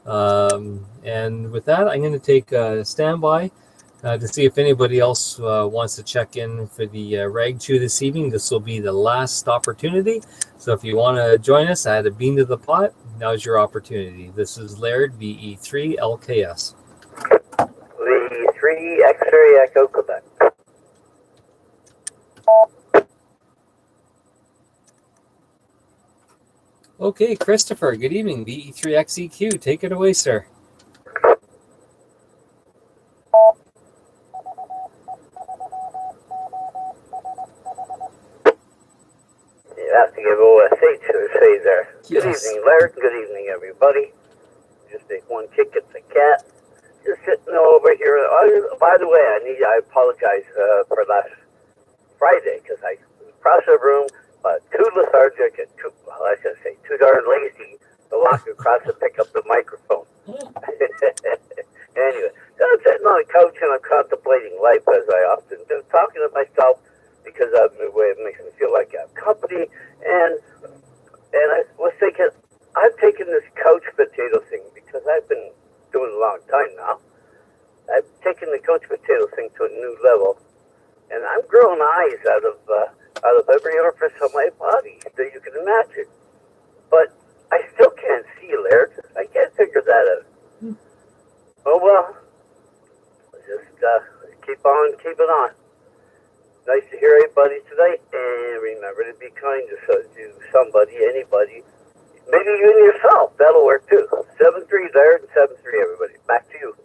And with that, I'm going to take a standby to see if anybody else wants to check in for the Rag Chew this evening. This will be the last opportunity. So if you want to join us, add a bean to the pot. Now's your opportunity. This is Laird, VE3 LKS. VE3 X-ray Echo Quebec. Okay, Christopher, good evening. VE3XEQ, take it away, sir. You have to give OSH to say there. Yes. Good evening, Laird. Good evening, everybody. Just take one kick at the cat. Just sitting over here. By the way, I apologize for last Friday because I was across the room, too lethargic and too darn lazy to walk across and pick up the microphone. Anyway, so I'm sitting on the couch and I'm contemplating life as I often do, talking to myself because of the way it makes me feel like I have company. And I was thinking, I've taken this couch potato thing because I've been doing it a long time now. I've taken the couch potato thing to a new level, and I'm growing eyes out of every orifice of my body that you can imagine. But I still can't see, Laird. I can't figure that out. Oh well, just keep on keeping on. Nice to hear everybody today, and remember to be kind to somebody, anybody, maybe even yourself. That'll work too. 7-3 Laird and 7-3 everybody. Back to you.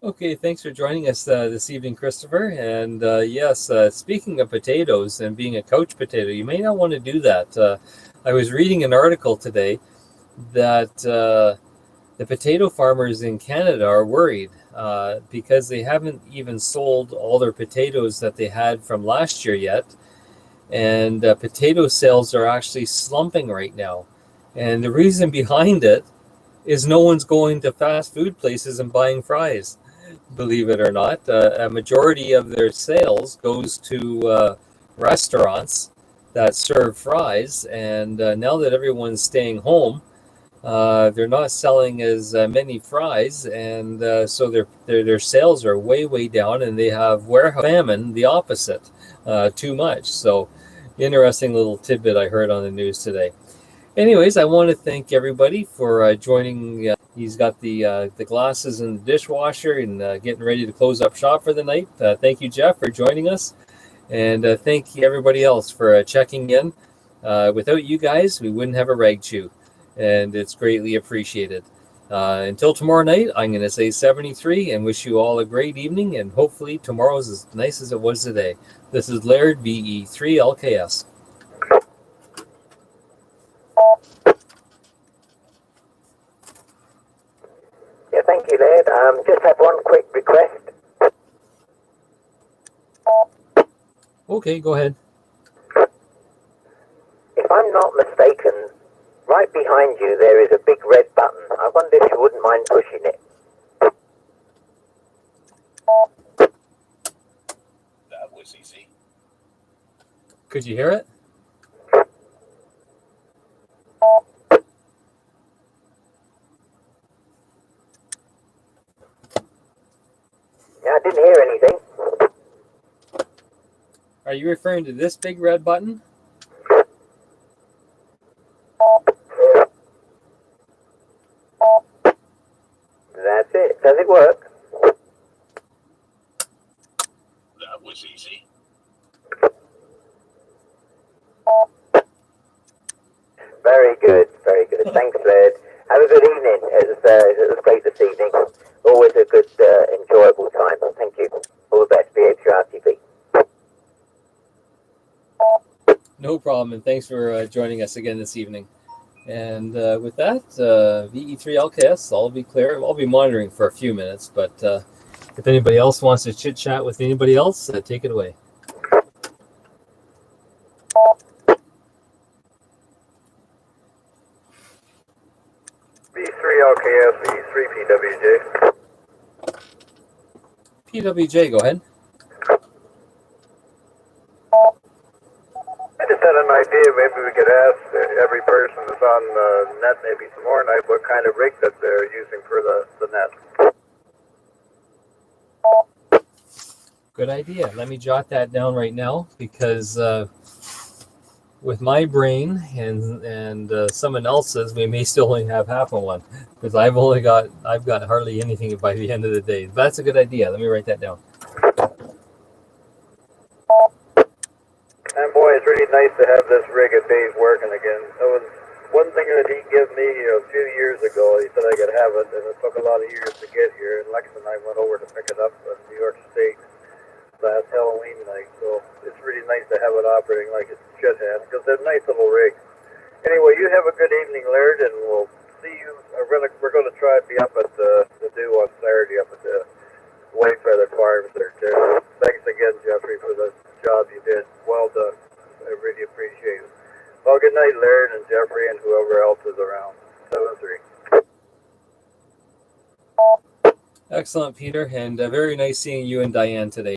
Okay, thanks for joining us this evening, Christopher. And yes, speaking of potatoes and being a couch potato, you may not want to do that. I was reading an article today that the potato farmers in Canada are worried because they haven't even sold all their potatoes that they had from last year yet. And potato sales are actually slumping right now. And the reason behind it is no one's going to fast food places and buying fries. Believe it or not, a majority of their sales goes to restaurants that serve fries. And now that everyone's staying home, they're not selling as many fries, and so their sales are way down, and they have warehouse famine, the opposite, too much. So, interesting little tidbit I heard on the news today. Anyways, I want to thank everybody for joining. He's got the glasses in the dishwasher and getting ready to close up shop for the night. Thank you, Jeff, for joining us, and thank you everybody else for checking in. Without you guys, we wouldn't have a Rag Chew, and it's greatly appreciated. Until tomorrow night, I'm going to say 73 and wish you all a great evening, and hopefully tomorrow's as nice as it was today. This is Laird, VE3 LKS. Yeah, thank you, Laird. Just have one quick request. Okay, go ahead. If I'm not mistaken, right behind you there is a big red button. I wonder if you wouldn't mind pushing it. That was easy. Could you hear it? Yeah, I didn't hear anything. Are you referring to this big red button? That's it. Does it work? it was great this evening. Always a good, enjoyable time. Thank you. All the best. BHRTV. No problem, and thanks for joining us again this evening. And with that, VE3LKS, I'll be clear. I'll be monitoring for a few minutes, but if anybody else wants to chit chat with anybody else, take it away. V3LKS, V3PWJ. PWJ, go ahead. I just had an idea, maybe we could ask every person that's on the net maybe tomorrow night what kind of rig that they're using for the net. Good idea. Let me jot that down right now, because with my brain and someone else's, we may still only have half of one, because I've got hardly anything by the end of the day. But that's a good idea. Let me write that down. And boy, it's really nice to have this rig at Dave's working again. That was one thing that he gave me a few years ago. He said I could have it, and it took a lot of years to get here. And Lex and I went over to pick it up in New York State last Halloween night. So it's really nice to have it operating like it should have, because they're nice little rigs. Anyway, you have a good evening, Laird, and we'll see you. We're going to try to be up at the do on Saturday up at the White Feather Farms there too. Thanks again, Jeffrey, for the job you did. Well done. I really appreciate it. Well, good night, Laird and Jeffrey and whoever else is around. 7-3. Excellent, Peter, and very nice seeing you and Diane today.